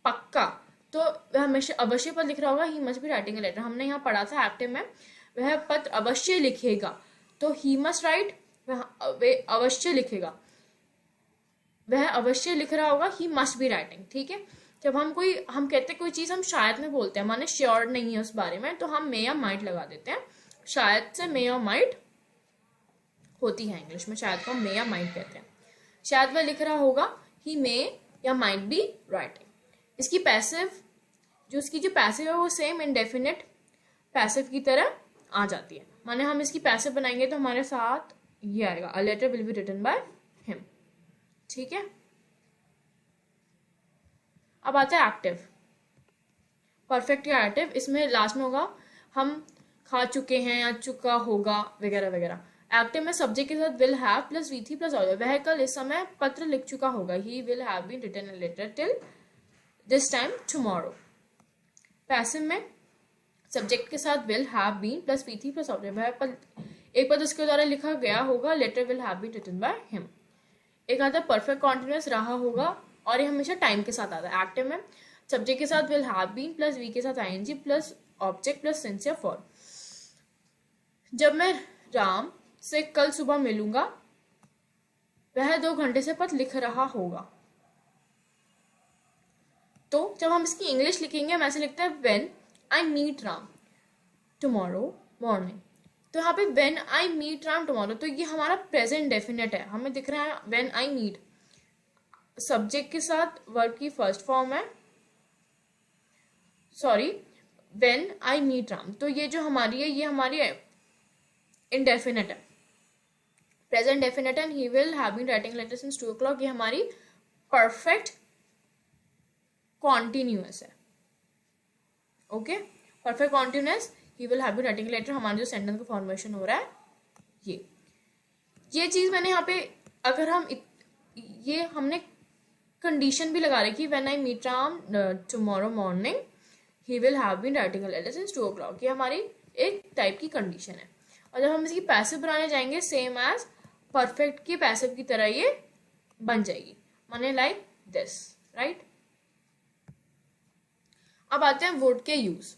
पक्का, तो वह हमेशा अवश्य पत्र लिख रहा होगा, he must be writing a letter. हमने यहाँ पढ़ा था एक्टिव में, वह पत्र अवश्य लिखेगा, तो ही मस्ट राइट, वह अवश्य लिखेगा, वह अवश्य लिख रहा होगा, ही मस्ट बी राइटिंग। ठीक है, जब हम कहते हैं कोई चीज हम शायद में बोलते हैं, माने श्योर नहीं है उस बारे में, तो हम मे या माइट लगा देते हैं। शायद से मे और माइट होती है इंग्लिश में, शायद को हम मे या माइट कहते हैं। शायद वह लिख रहा होगा, ही मे या माइट बी राइटिंग। इसकी पैसिव, इसकी जो पैसिव है वो सेम इंडेफिनिट पैसिव की तरह आ जाती है। माने हम इसकी पैसिव बनाएंगे तो हमारे साथ ये आएगा, a letter will be written by him. ठीक है, अब आता है एक्टिव, परफेक्ट या एक्टिव। इसमें लास्ट में होगा हम खा चुके हैं या चुका होगा वगैरह वगैरह। एक्टिव में सब्जेक्ट के साथ will have plus V3 plus object, वह कल इस समय पत्र लिख चुका होगा, he will have been written a letter till this time tomorrow. Passive में सब्जेक्ट के साथ will have been plus V3 plus object, वह एक पद उसके द्वारा लिखा गया होगा, letter will have been written by him. एक आता है परफेक्ट कॉन्टिन्यूअस, रहा होगा, और ये हमेशा टाइम के साथ आता है। एक्टिव में सब्जेक्ट के साथ will have been plus V के साथ ING plus object plus since या फॉर। जब मैं राम से कल सुबह मिलूंगा, वह 2 घंटे से पत्र लिख रहा होगा। तो जब हम इसकी इंग्लिश लिखेंगे हम ऐसे लिखते हैं when I meet Ram tomorrow morning. तो यहाँ पे when I meet Ram tomorrow, तो ये हमारा प्रेजेंट डेफिनेट है, हमें दिख रहा है व्हेन आई मीट, सब्जेक्ट के साथ वर्ब की फर्स्ट फॉर्म है, sorry when I meet Ram. तो ये जो हमारी है ये हमारी इनडेफिनेट है, present definite and he will have been writing letter since 2 o'clock, ये हमारी परफेक्ट कॉन्टिन्यूअस है। Okay, perfect continuous, he will have been writing letter, हमारा जो सेंटेंस का फॉर्मेशन हो रहा है ये चीज मैंने यहाँ पे, अगर हम ये हमने कंडीशन भी लगा रखी, when I meet Ram tomorrow morning he will have been writing a letter since 2 o'clock, ये हमारी एक टाइप की कंडीशन है। और जब हम इसकी पैसिव बनाने जाएंगे सेम एज परफेक्ट की पैसिव की तरह ये बन जाएगी, माने लाइक दिस, राइट। अब आते हैं वुड के यूज।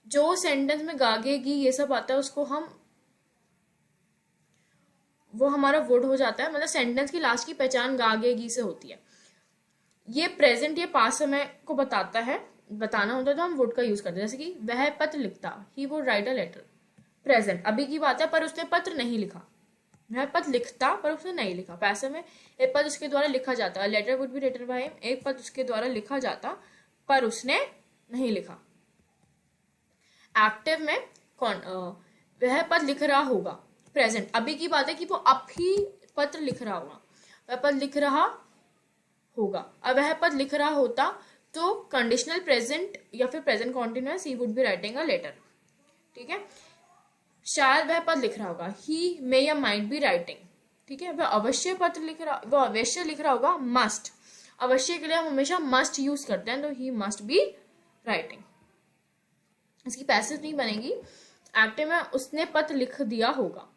जो सेंटेंस में गागेगी ये सब आता है उसको वो हमारा वुड हो जाता है, मतलब सेंटेंस की लास्ट की पहचान गागेगी से होती है। ये प्रेजेंट या पास्ट समय को बताना होता है तो हम वुड का यूज करते हैं, जैसे कि वह पत्र लिखता, he would write a letter, present अभी की बात है पर उसने पत्र नहीं लिखा, वह पत्र लिखता पर उसने नहीं लिखा। पैसे में एक पत्र उसके द्वारा लिखा जाता, letter would be written by him, एक पत्र उसके द्वारा लिखा जाता पर उसने नहीं लिखा। एक्टिव में वह पत्र लिख रहा होगा, प्रेजेंट अभी की बात है कि वो अब ही पत्र लिख रहा होगा, वह पत्र लिख रहा होगा। अब वह पत्र लिख रहा होता तो कंडीशनल प्रेजेंट या फिर present continuous, he would be writing a letter, ठीक है। शायद वह पत्र लिख रहा होगा, ही मे या माइट बी राइटिंग, ठीक है। वह अवश्य पत्र लिख रहा, वो अवश्य लिख रहा होगा, मस्ट, अवश्य के लिए हम हमेशा मस्ट यूज करते हैं, तो ही मस्ट बी राइटिंग। इसकी पैसिव नहीं बनेगी। एक्टिव में उसने पत्र लिख दिया होगा,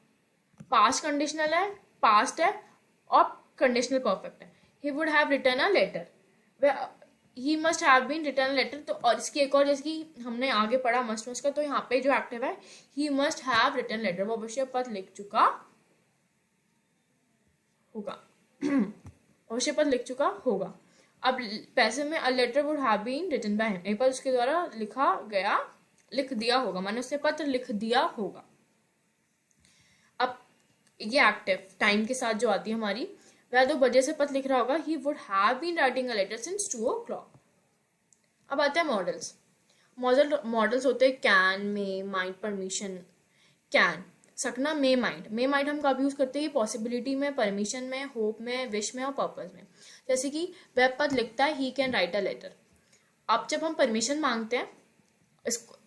पास्ट कंडीशनल है, पास्ट है और कंडीशनल परफेक्ट है। He would have written a letter, he must have been written a letter. तो और इसकी एक और, जैसे कि हमने आगे पढ़ा मस्ट का, तो यहाँ पे जो एक्टिव है he must have written letter, वो अवश्य पत्र लिख चुका होगा अवश्य पत्र लिख चुका होगा। अब पैसे में a letter would have been written by him, एक पत्र उसके द्वारा लिख दिया होगा, माने उसने पत्र लिख दिया होगा। अब ये एक्टिव टाइम के साथ जो आती है हमारी, वह 2 बजे से पत्र लिख रहा होगा, he would have been writing a letter since 2 o'clock। अब आते हैं मॉडल्स। मॉडल्स होते हैं can, may, might, permission. Can सकना, मे, माइट। मे माइट हम कब यूज करते हैं, पॉसिबिलिटी में, परमिशन में, होप में, विश में और पर्पस में। जैसे कि वह पत्र लिखता है, he can write a letter. अब जब हम परमिशन मांगते हैं, इसको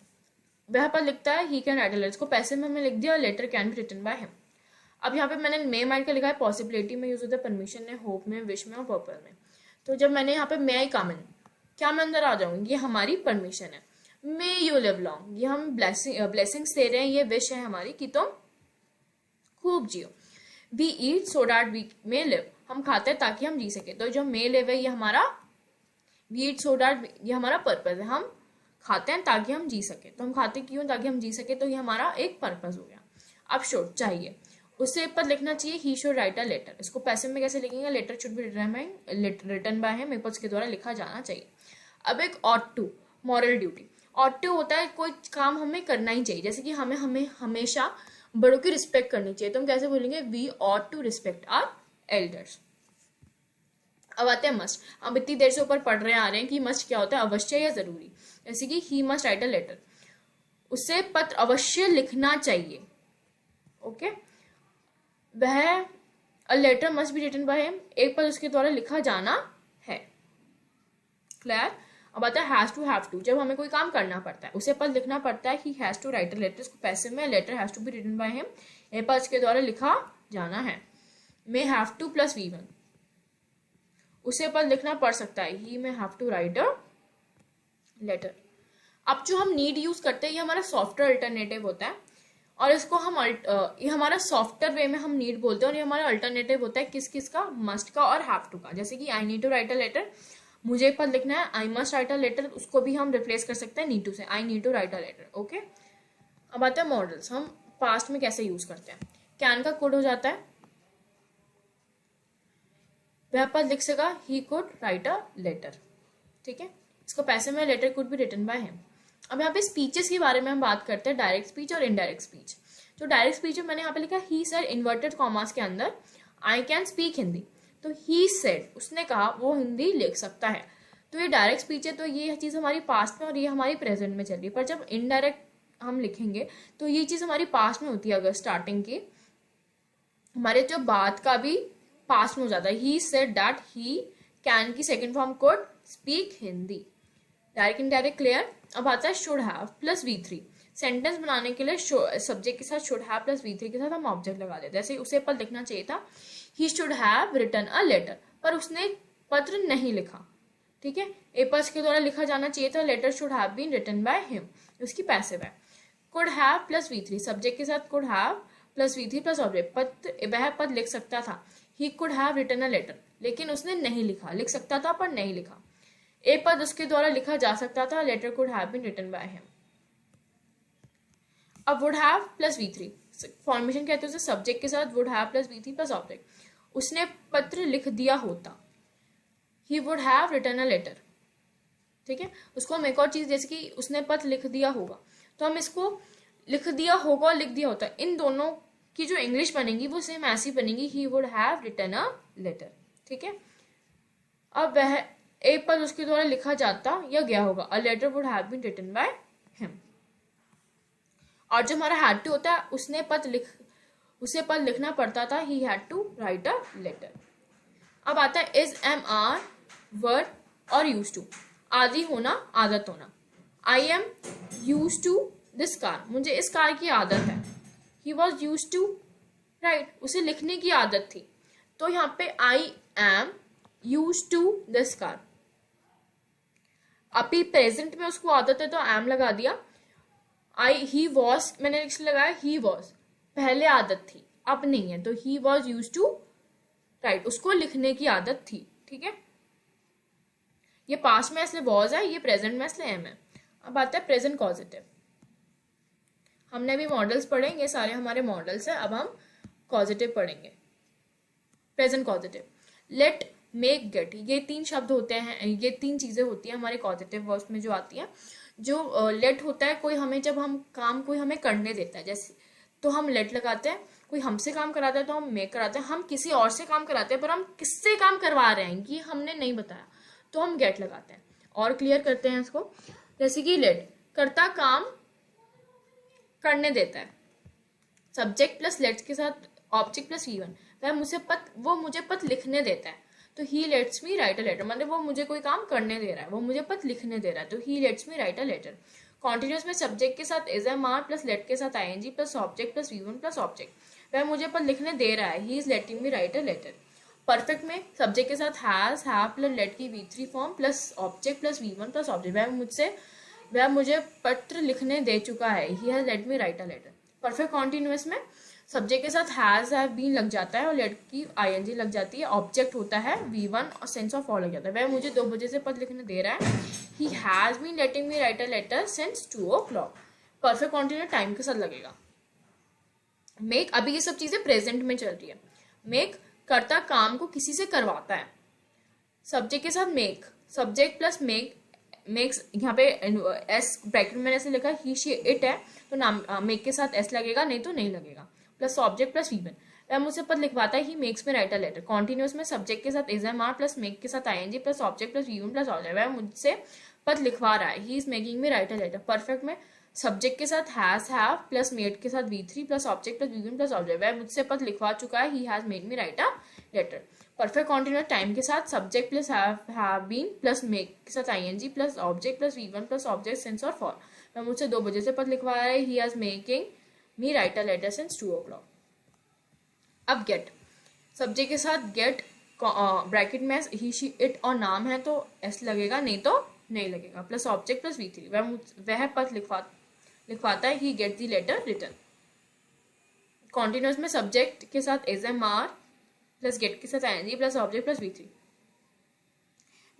वह पत्र लिखता है, he can write a letter, इसको पैसे में हमने लिख दिया, letter can be written by him. अब यहाँ पे मैंने मे माइट का लिखा है, पॉसिबिलिटी में यूज होता है, परमिशन में, होप में, विश में और पर्पस में। तो जब मैंने यहाँ पे मे आई कम इन, क्या मैं अंदर आ जाऊंगी, ये हमारी परमिशन है। मे यू लिव लॉन्ग, ये हम ब्लेसिंग्स दे रहे हैं, ये विश है हमारी कि तुम खूब जियो। We eat so that we may live, हम खाते हैं ताकि हम जी सके। तो जो मे लिव है ये हमारा, वी ईट सो दैट ये हमारा पर्पस है, हम खाते हैं ताकि हम जी सके। तो हम खाते क्यों, ताकि हम जी सके, तो ये हमारा एक पर्पस हो गया। अब शुड चाहिए, उससे पर लिखना चाहिए, he should write a letter, इसको पैसिव में कैसे लिखेंगे, letter should be written by him, उसके द्वारा लिखा जाना चाहिए। अब एक ought to, moral duty. Ought to होता है कोई काम हमें करना ही चाहिए, जैसे कि हमें हमेशा बड़ों की रिस्पेक्ट करनी चाहिए, तो हम कैसे बोलेंगे, we ought to respect our elders. अब आते हैं मस्ट। अब इतनी देर से ऊपर पढ़ रहे आ रहे हैं कि मस्ट क्या होता है, अवश्य या जरूरी। जैसे कि he must write a letter, उससे पत्र अवश्य लिखना चाहिए। ओके, वह a letter must be written by him, एक पत्र उसके द्वारा लिखा जाना है। क्लियर। अब आता है हैज टू, हैव टू, जब हमें कोई काम करना पड़ता है उसे पत्र लिखना पड़ता है, he has to write a letter, इसको पैसिव में, letter has to be written by him, एक पत्र उसके द्वारा लिखा जाना है। मे हैव टू प्लस V1, उसे पत्र लिखना पड़ सकता है, he may have to write a letter. अब जो हम नीड यूज करते हैं ये हमारा सॉफ्टवेयर अल्टरनेटिव होता है, और इसको हम ये हमारा सॉफ्टवेयर वे में हम नीड बोलते हैं, और ये हमारा अल्टरनेटिव होता है किस किस का, मस्ट का और हैव टू का। जैसे कि I need to write a letter, मुझे पत्र लिखना है, I must write a letter, उसको भी हम रिप्लेस कर सकते हैं नीड टू से, I need to write a letter. Okay, अब आते हैं मॉडल्स। हम पास्ट में कैसे यूज करते हैं। कैन का कुड हो जाता है, वह पद लिख सका, he could write a letter, ठीक है। इसको पैसे में letter could be written by him. अब यहाँ पे स्पीचेस के बारे में हम बात करते हैं, डायरेक्ट स्पीच और इनडायरेक्ट स्पीच। तो डायरेक्ट स्पीच में मैंने यहाँ पे लिखा ही सेड इन्वर्टेड कॉमास के अंदर आई कैन स्पीक हिंदी, तो ही सेड उसने कहा वो हिंदी लिख सकता है, तो ये डायरेक्ट स्पीच है, तो ये चीज हमारी पास्ट में और ये हमारी प्रेजेंट में चल रही है। पर जब इनडायरेक्ट हम लिखेंगे तो ये चीज हमारी पास्ट में होती है, अगर स्टार्टिंग की हमारे जो बात का भी पास्ट में हो जाता है। He said that he can की second form could speak Hindi, direct indirect clear. अब आता है should have plus V3। Sentence बनाने के लिए सब्जेक्ट के साथ शुड हैव प्लस V3 के साथ हम ऑब्जेक्ट लगा देते हैं। जैसे उसे पद लिखना चाहिए था, he should have written a letter, पर उसने पत्र नहीं लिखा, ठीक है। ए पद के द्वारा लिखा जाना चाहिए था, letter should have been written by him, उसकी पैसिव है। Could have plus V3, subject के साथ could have plus V3 plus object, वह पद लिख सकता था, he could have written a letter, लेकिन उसने नहीं लिखा, लिख सकता था पर नहीं लिखा। ए पद उसके द्वारा लिखा जा सकता था, letter could have been written by him. अब would have plus V3 formation कहते हैं उसे, सब्जेक्ट के साथ would have plus V3 plus object, उसने पत्र लिख दिया होता, he would have written a letter, ठीक है। उसको हम एक और चीज, जैसे कि उसने पत्र लिख दिया होगा, तो हम इसको लिख दिया होगा और लिख दिया होता, इन दोनों की जो इंग्लिश बनेगी वो सेम ऐसी बनेगी, he would have written a letter, ठीक है। अब वह एक पद उसके द्वारा लिखा जाता या गया होगा, a letter would have been written by him. और जो हमारा हैड टू होता है, उसे पद लिखना पड़ता था, he had to write a letter. अब आता है इज, एम, आर, वर और यूज टू। आदि होना, आदत होना। I am use to this car, मुझे इस कार की आदत है। He was use to write, उसे लिखने की आदत थी, तो यहाँ पे I am use to this car. अभी प्रेजेंट में उसको आदत है तो एम लगा दिया। ही वॉज मैंने इसलिए लगाया, ही वॉज पहले आदत थी, अब नहीं है, तो he was use to write, उसको लिखने की आदत थी, ठीक है। ये पास्ट में इसलिए वॉज है, ये प्रेजेंट में इसलिए एम है। अब आता है प्रेजेंट पॉजिटिव। हमने भी मॉडल्स पढ़े, ये सारे हमारे मॉडल्स हैं, अब हम पॉजिटिव पढ़ेंगे। Present positive, let, make, get, ये तीन शब्द होते हैं, ये तीन चीजें होती हैं हमारे पॉजिटिव वर्ब्स में जो आती हैं। जो लेट होता है, कोई हमें, जब हम काम कोई हमें करने देता है, जैसे तो हम लेट लगाते हैं। कोई हमसे काम कराता है तो हम मेक कराते हैं। हम किसी और से काम कराते हैं पर हम किससे काम करवा रहे हैं ये हमने नहीं बताया, तो हम गेट लगाते हैं। और क्लियर करते हैं इसको, जैसे कि लेट करता काम करने देता है, सब्जेक्ट प्लस लेट्स के साथ ऑब्जेक्ट प्लस V1, वो मुझे पत्र लिखने देता है, तो he lets me right a letter, मतलब वो मुझे कोई काम करने दे रहा है, वो मुझे पत्र लिखने दे रहा है, तो he lets me right a letter. Continuous में सब्जेक्ट के साथ is, am, are plus let के साथ ING plus object plus V1 plus object, वह मुझे पत्र लिखने दे रहा है, he is letting me right a letter. Perfect में सब्जेक्ट के साथ हैज, हैव प्लस लेट की V3 form plus object plus V1 plus object, वह मुझे पत्र लिखने दे चुका है, he has late me right a letter. Perfect continuous में सब्जेक्ट के साथ हैज, हैव बीन लग जाता है और लेट की ING लग जाती है, ऑब्जेक्ट होता है V1 और सेंस ऑफ ऑल लग जाता है, वह मुझे 2 बजे से पत्र लिखने दे रहा है, he has been letting me right a letter since 2 o'clock। Perfect continuous time के साथ लगेगा। मेक, अभी ये सब चीजें प्रेजेंट में चल रही है। मेक करता काम को किसी से करवाता है, सब्जेक्ट के साथ make, subject plus make, makes, यहाँ पे एस ब्रैकेट में मैंने ऐसे लिखा, ही शी इट है तो नाम मेक के साथ एस लगेगा, नहीं तो नहीं लगेगा, प्लस ऑब्जेक्ट प्लस V1, वह मुझसे पद लिखवाता है, he makes me write a letter. Continuous में सब्जेक्ट के साथ is, am, are plus make के साथ ING plus object plus V1 plus object, वह मुझसे पद लिखवा रहा है, he is making me write a letter. Perfect में सब्जेक्ट के साथ हैज, हैव प्लस मेड के साथ V3 plus object plus V1 plus object, वह मुझसे पद लिखवा चुका है, he has made me right a letter. Perfect continuous time के साथ subject plus have been plus make के साथ ING plus object plus V1 plus object since और फॉर, वह मुझसे 2 बजे से पद लिखवा रहा है, he has making me right a letter since 2 o'clock। अब गेट, सब्जेक्ट के साथ गेट ब्रैकेट में ही शी इट और नाम है तो एस लगेगा, नहीं तो नहीं लगेगा, प्लस ऑब्जेक्ट प्लस V3, वह पद लिखवाता है, he get the letter written. Continuous में सब्जेक्ट के साथ is, am, are plus get के साथ ING plus object plus V3,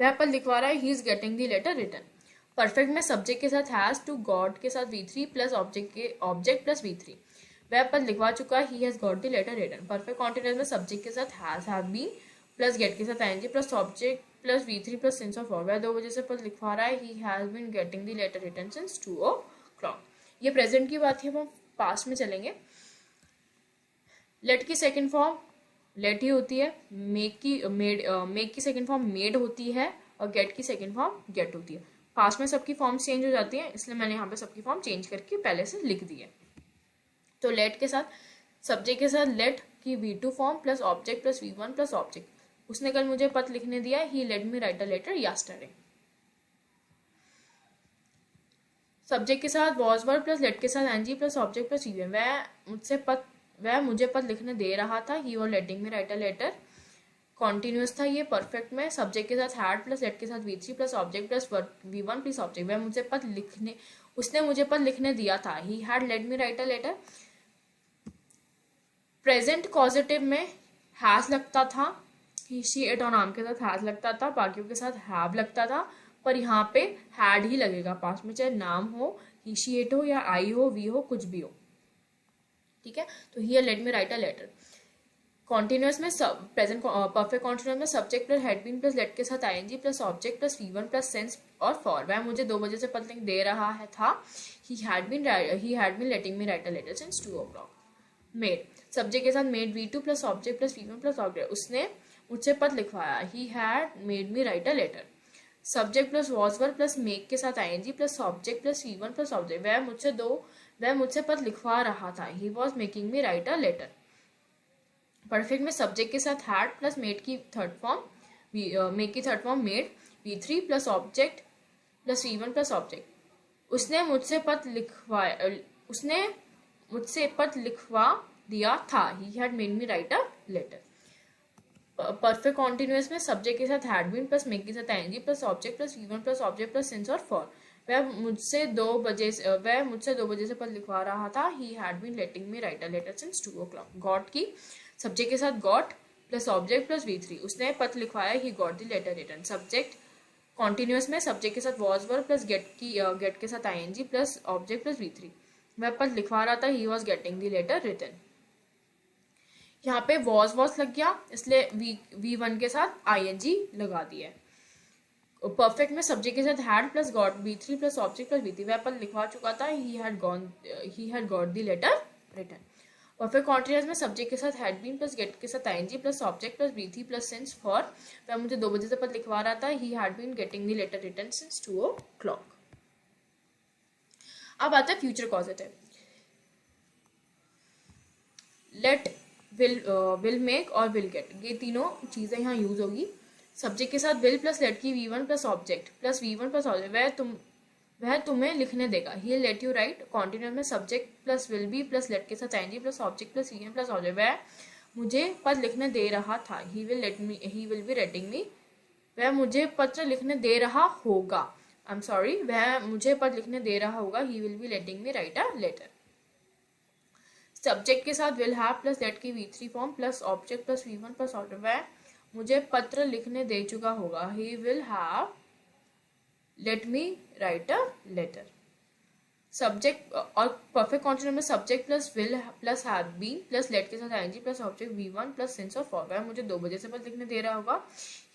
वह पद लिखवा रहा है, he is getting the letter written. Perfect में सब्जेक्ट के साथ हैज टू गॉड के साथ V3 plus object plus V3, वह पद लिखवा चुका, he has got the letter written. Perfect continuous में सब्जेक्ट के साथ has, have been plus get के साथ ING plus object plus V3 plus since of 4। वह 2 बजे से पद लिखवा रहा है, he has been getting the letter written since 2 o'clock। ये प्रेजेंट की बात है, हम पास्ट में चलेंगे। लेट की सेकंड फॉर्म लेट ही होती है, मेक की सेकंड फॉर्म मेड होती है और गेट की सेकंड फॉर्म गेट होती है। पास्ट में सबकी फॉर्म्स चेंज हो जाती हैं, इसलिए मैंने यहाँ पे सबकी फॉर्म चेंज करके पहले से लिख दी है। तो लेट के साथ सब्जेक्ट के साथ लेट की V2 form plus object plus V1 plus object. उसने कल मुझे पत्र लिखने दिया, he let me right a letter yesterday. Subject के साथ वॉज वर्ब प्लस लेट के साथ NG plus object plus EVM. वह मुझे पत्र लिखने दे रहा था, he was letting me right a letter. Continuous था ये। परफेक्ट में सब्जेक्ट के साथ हैड प्लस लेट के साथ V3 plus object plus V1 plus object. उसने मुझे पत्र लिखने दिया था, he had let me right a letter. Present positive में हैज लगता था, ही शी इट और नाम के साथ हैज लगता था, बाकियों के साथ हैव लगता था, पर यहाँ पे हैड ही लगेगा पास्ट में, चाहे नाम हो, ही शी इट हो या आई हो, वी हो, कुछ भी हो। ठीक है, तो here let me right a letter. Continuous में प्रेजेंट परफेक्ट कॉन्टिन्यूअस में subject plus had been plus let के साथ ING plus object plus V1 plus since और फॉर। वह मुझे 2 बजे से पत्र दे रहा है था, he had been letting me right a letter since 2 o'clock। Made subject के साथ made V2 plus object plus V1 plus object. उसने मुझसे पत्र लिखवाया, he had made me right a letter. Subject plus was verb plus make के साथ ING plus object plus V1 plus object. वह मुझसे पत्र लिखवा रहा था, he was making me right a letter. Perfect में सब्जेक्ट के साथ हैड प्लस मेड की थर्ड फॉर्म मेक की third form made V3 plus object plus V1 plus object. उसने मुझसे पत्र लिखवा दिया था, he had made me right a letter. Perfect continuous में सब्जेक्ट के साथ हैड बीन प्लस मेक के साथ ING plus object plus V1 plus object plus since और फॉर। वह मुझसे 2 बजे से पत्र लिखवा रहा था, he had been letting me right a letter since 2 o'clock। Got की सब्जेक्ट के साथ got plus object plus V3। उसने पत्र लिखवाया, he got the letter written. Subject continuous में सब्जेक्ट के साथ वॉज वर्ब प्लस गेट के साथ ING plus object plus V3। वह पत्र लिखवा रहा था, he was getting the letter written. यहाँ पे वॉज लग गया, इसलिए V1 के साथ आईएनजी लगा दिया। परफेक्ट में सब्जेक्ट के साथ had plus got V3 plus object plus V3। वह पत्र लिखवा चुका था, he had got the letter written. Perfect continuous में सब्जेक्ट के साथ हैड बीन प्लस गेट के साथ ING plus object plus V3 plus since for. वह मुझे 2 बजे से पत्र लिखवा रहा था, he had been getting the letter written since 2 o'clock। अब आता है future causative. Let, will make और विल गेट, ये तीनों चीजें यहाँ यूज होगी। सब्जेक्ट के साथ विल प्लस लेट की V1 plus object plus V1 plus object. वह तुम्हें लिखने देगा, he let you write. Continuous में subject plus will be plus let के साथ ING plus object plus V1 plus object. वह मुझे पत्र लिखने दे रहा था, he will be writing me. वह मुझे पत्र लिखने दे रहा होगा, वह मुझे पत्र लिखने दे रहा होगा, ही will be letting me right a letter. Subject के साथ विल हैव प्लस लेट की V3 form plus object plus V1 plus object. वह मुझे पत्र लिखने दे चुका होगा, he will have let me right a letter. Subject और परफेक्ट कॉन्टिन्यूअस में subject plus will plus have been plus let के साथ ING plus object V1 plus since और फॉर। वह मुझे 2 बजे से पत्र लिखने दे रहा होगा,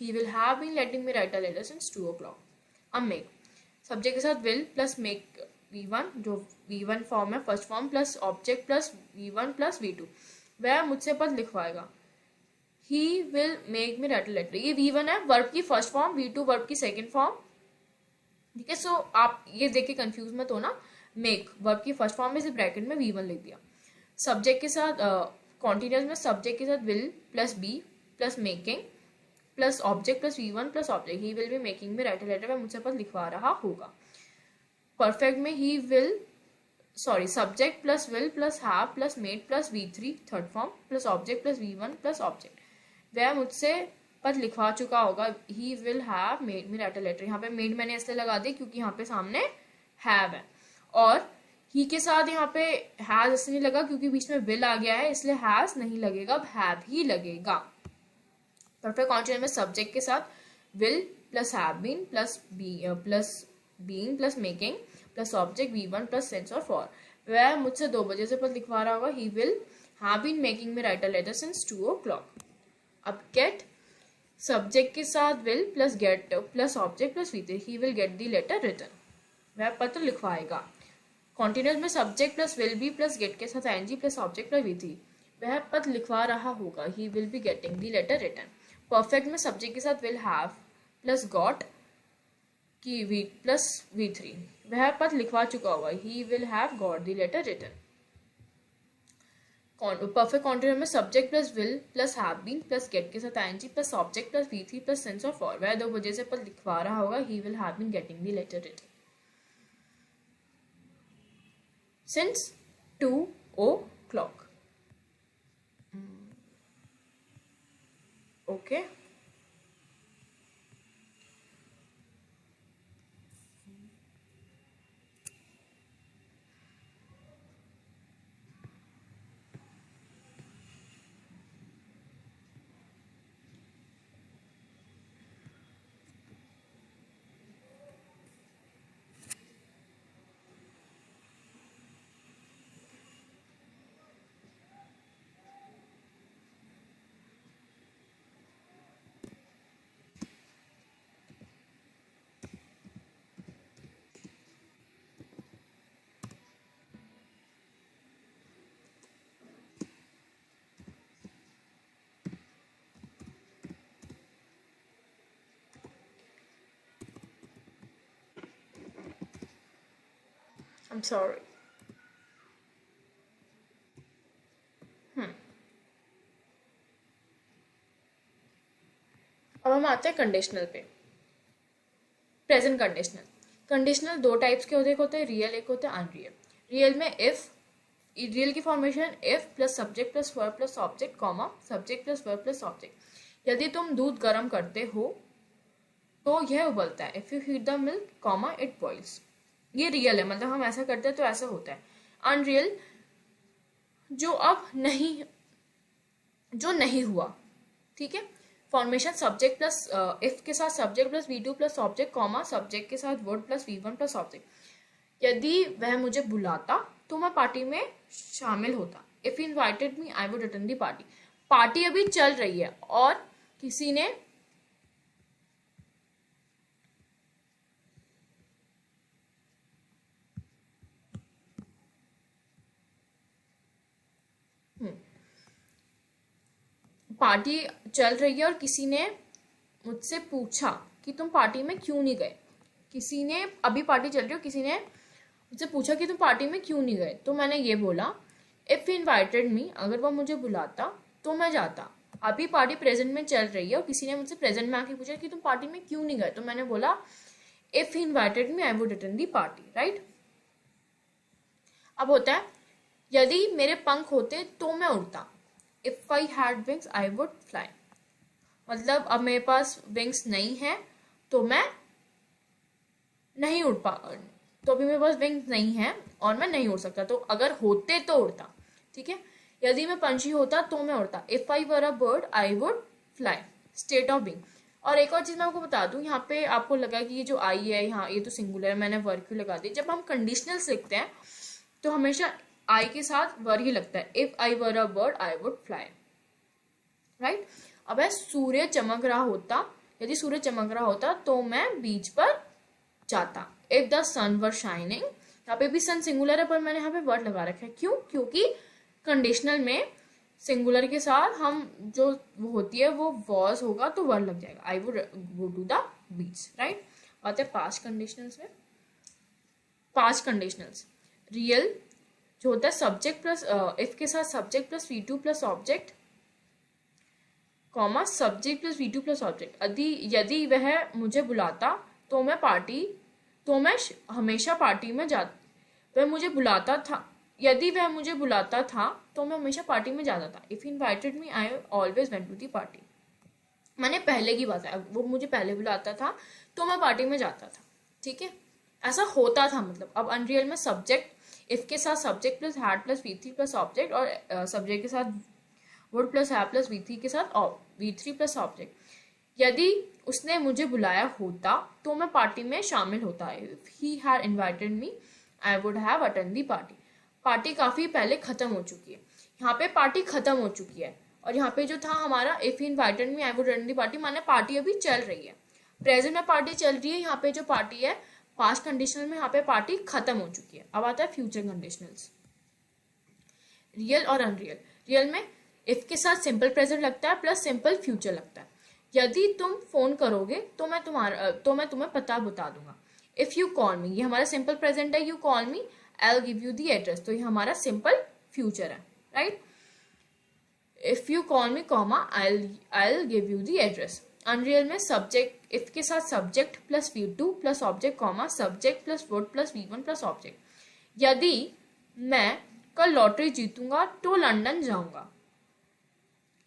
he will have been letting me right a letter since 2 o'clock। अब मेक सब्जेक्ट के साथ विल प्लस मेक V1 जो V1 फॉर्म है first form plus object plus V1 plus V2। वह मुझसे पत्र लिखवाएगा, he will make me right a letter. ये V1 है वर्ब की फर्स्ट फॉर्म, V2 वर्ब की सेकंड फॉर्म। ठीक है, सो आप ये देख के कंफ्यूज मत हो ना। मेक वर्ब की फर्स्ट फॉर्म में सिर्फ ब्रैकेट में V1 लिख दिया। सब्जेक्ट के साथ कॉन्टिन्यूअस में सब्जेक्ट के साथ will plus be plus making plus object plus V1 plus object. He will be making me right a letter. वह मुझसे पत्र लिखवा रहा होगा। परफेक्ट में subject plus will plus have plus made plus V3 third form plus object plus V1 plus object. वह मुझसे पत्र लिखवा चुका होगा, ही विल हैव मेड मी राइट अ लेटर। यहाँ पे मेड मैंने इसलिए लगा दी क्योंकि यहाँ पे सामने हैव है, और ही के साथ यहाँ पे हैज इसलिए नहीं लगा क्योंकि बीच में विल आ गया है, इसलिए हैज नहीं लगेगा, अब हैव ही लगेगा। परफेक्ट कॉन्टिन्यूअस में सब्जेक्ट के साथ will plus have been plus making plus object V1 plus since और फॉर। वह मुझसे 2 बजे से पत्र लिखवा रहा होगा, he will have been making me write a letter since 2 o'clock। अब get सब्जेक्ट के साथ will plus get plus object plus V3, he will get the letter written, वह पत्र लिखवाएगा। कॉन्टिन्यूस में subject plus will be plus get के साथ ing plus object plus V3, वह पत्र लिखवा रहा होगा, he will be getting the letter written। Perfect में सब्जेक्ट के साथ will have प्लस got की V प्लस V3, वह पत्र लिखवा चुका होगा, he will have got the letter written। Perfect continuous में subject plus will plus have been plus get के साथ ing plus object plus V3 plus sense of और, वह 2 बजे से पत्र लिखवा रहा होगा, he will have been getting the letter written since 2 o'clock। Okay, I'm sorry। अब हम आते हैं कंडीशनल पे। प्रेजेंट कंडीशनल, कंडीशनल 2 टाइप्स के होते हैं, रियल एक होता है अनरियल। रियल में इफ, रियल की formation if plus subject plus verb plus object comma subject plus verb plus object. यदि तुम दूध गर्म करते हो तो यह उबलता है, if you heat the milk comma it boils. ये रियल है, मतलब हम ऐसा करते हैं तो ऐसा होता है। अनरियल जो अब नहीं, जो नहीं हुआ, ठीक है। फॉर्मेशन सब्जेक्ट प्लस इफ के साथ subject plus V2 plus object comma subject के साथ word plus V1 plus object. यदि वह मुझे बुलाता तो मैं पार्टी में शामिल होता, if invited me I would attend the party. Party अभी चल रही है और किसी ने पार्टी चल रही है और किसी ने मुझसे पूछा कि तुम पार्टी में क्यों नहीं गए। किसी ने, अभी पार्टी चल रही है, किसी ने मुझसे पूछा कि तुम पार्टी में क्यों नहीं गए, तो मैंने ये बोला इफ इनवाइटेड मी, अगर वो मुझे बुलाता तो मैं जाता। अभी पार्टी प्रेजेंट में चल रही है और किसी ने मुझसे प्रेजेंट में आके पूछा कि तुम पार्टी में क्यों नहीं गए, तो मैंने बोला if invited me I would attend the party, right. अब होता है यदि मेरे पंख होते तो मैं उड़ता, if I had wings I would fly. मतलब अब मेरे पास विंग्स नहीं है तो मैं नहीं उड़ पा, तो अभी मेरे पास विंग्स नहीं है और मैं नहीं उड़ सकता, तो अगर होते तो उड़ता, ठीक है। यदि मैं पंछी होता तो मैं उड़ता, if I were a bird I would fly, state of being. और एक और चीज मैं आपको बता दूं, यहाँ पे आपको लगा कि ये जो आई है यहाँ, ये तो सिंगुलर है, मैंने वर्ड क्यों लगा दी। जब हम कंडीशनल्स लिखते हैं तो हमेशा आई के साथ वर ही लगता है, if I were a bird I would fly, right. अब है सूर्य चमक रहा होता, यदि सूर्य चमक रहा होता तो मैं बीच पर जाता, if the sun were shining. यहाँ पे भी सन सिंगुलर है पर मैंने यहाँ पे वर्ड लगा रखा है, क्यों? क्योंकि कंडीशनल में सिंगुलर के साथ हम जो वो होती है वो वॉज होगा तो वर्ड लग जाएगा, I would go to the beach, right. आते हैं पास्ट कंडीशनल्स में। पास्ट कंडीशनल्स रियल जो होता है सब्जेक्ट प्लस इफ के साथ subject plus V2 plus object comma subject plus V2 plus object. यदि वह मुझे बुलाता तो मैं हमेशा पार्टी में वह मुझे बुलाता था, यदि वह मुझे बुलाता था तो मैं हमेशा पार्टी में जाता था, if invited me I always went to the party. मैंने पहले की बात है, वो मुझे पहले बुलाता था तो मैं पार्टी में जाता था, ठीक है, ऐसा होता था। मतलब अब अनरियल में सब्जेक्ट इफ के साथ subject plus had plus V3 plus object और सब्जेक्ट के साथ would plus have plus V3 के साथ V3 प्लस ऑब्जेक्ट। यदि उसने मुझे बुलाया होता तो मैं पार्टी में शामिल होता, if he had invited me I would have attend the party. Party काफी पहले खत्म हो चुकी है। यहाँ पे पार्टी खत्म हो चुकी है, और यहाँ पे जो था हमारा if he invited me I would attend the party, माने पार्टी अभी चल रही है। प्रेजेंट में पार्टी चल रही है, यहाँ पे जो पार्टी है पास्ट कंडीशनल में यहाँ पे पार्टी खत्म हो चुकी है। अब आता है फ्यूचर कंडीशनल्स, रियल और अनरियल। रियल में इफ के साथ सिंपल प्रेजेंट लगता है प्लस सिंपल फ्यूचर लगता है। यदि तुम फोन करोगे तो मैं तुम्हें पता बता दूंगा। इफ यू कॉल मी, ये हमारा सिंपल प्रेजेंट है, you call me I will give you the address, तो ये हमारा सिंपल फ्यूचर है, right. If you call me comma I will give you the address. Unreal में सब्जेक्ट, इफ के साथ subject plus V2 plus object comma subject plus word plus V1 plus object. यदि मैं कल लॉटरी जीतूंगा तो London जाऊंगा।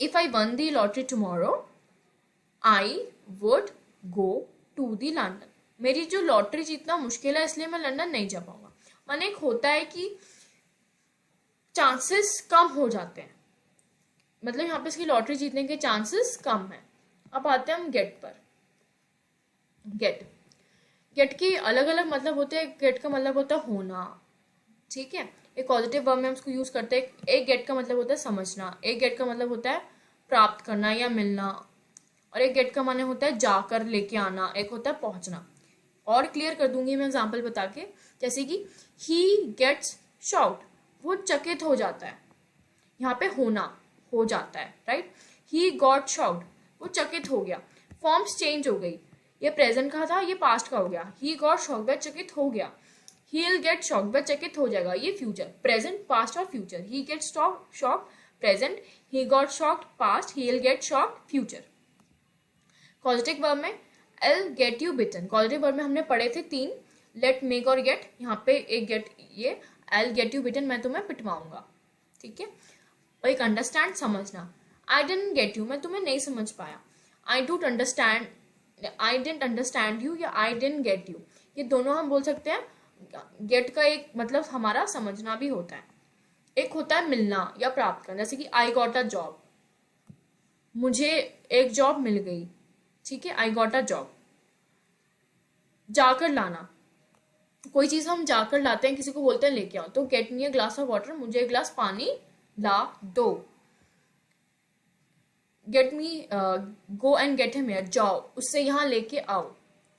If I one the lottery tomorrow I would go to the London. मेरी जो लॉटरी जीतना मुश्किल है इसलिए मैं लंदन नहीं जा पाऊंगा। माने एक होता है कि चांसेस कम हो जाते हैं, मतलब यहाँ पे इसकी लॉटरी जीतने के चांसेस कम है। अब आते हैं हम गेट पर। गेट के अलग अलग मतलब होते हैं। गेट का मतलब होता है होना, ठीक है, एक पॉजिटिव वर्ब में हम उसको यूज करते हैं। एक गेट का मतलब होता है समझना, एक गेट का मतलब होता है प्राप्त करना या मिलना, और एक गेट का माने होता है जाकर लेके आना, एक होता है पहुंचना। और क्लियर कर दूंगी मैं एग्जाम्पल बता के, जैसे कि ही गेट्स शॉक्ड, वो चकित हो जाता है। यहाँ पे होना हो जाता है, राइट। ही गॉट शॉक्ड, वो चकित हो गया। फॉर्म्स चेंज हो गई, ये प्रेजेंट का था ये पास्ट का हो गया। ही गॉट शॉक्ड, वह चकित हो गया। ही विल गेट शॉक्ड, वह चकित हो जाएगा, ये फ्यूचर। प्रेजेंट, पास्ट और future. He gets shocked present, he got shocked past, he will get shocked future. Positive verb में I'll get you bitten। Positive verb में हमने पढ़े थे 3, लेट, मेक और गेट। यहाँ पे एक गेट, ये I'll get you bitten, मैं तुम्हें पिटवाऊंगा, ठीक है। और एक अंडरस्टैंड, समझना। I didn't get you, मैं तुम्हें नहीं समझ पाया। I didn't understand you या I didn't get you, ये दोनों हम बोल सकते हैं। गेट का एक मतलब हमारा समझना भी होता है। एक होता है मिलना या प्राप्त करना, जैसे कि I got a job, मुझे एक जॉब मिल गई, ठीक है, I got a job। जाकर लाना, कोई चीज हम जाकर लाते हैं, किसी को बोलते हैं लेके आओ, तो get me a glass of water, मुझे एक ग्लास पानी ला दो। Get me, go and get him here, जाओ उससे यहाँ लेके आओ,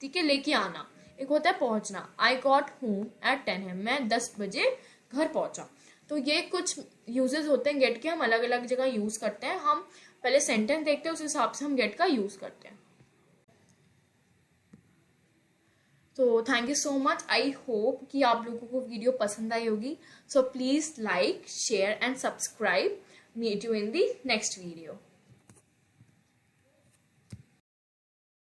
ठीक है, लेके आना। एक होता है पहुंचना, I got home at 10 AM, मैं 10 बजे घर पहुंचा। तो ये कुछ यूजेस होते हैं गेट के, हम अलग अलग जगह यूज करते हैं। हम पहले सेंटेंस देखते हैं, उस हिसाब से हम गेट का यूज करते हैं। तो thank you so much. I hope कि आप लोगों को वीडियो पसंद आई होगी। So please like, share and subscribe. Meet you in the next video.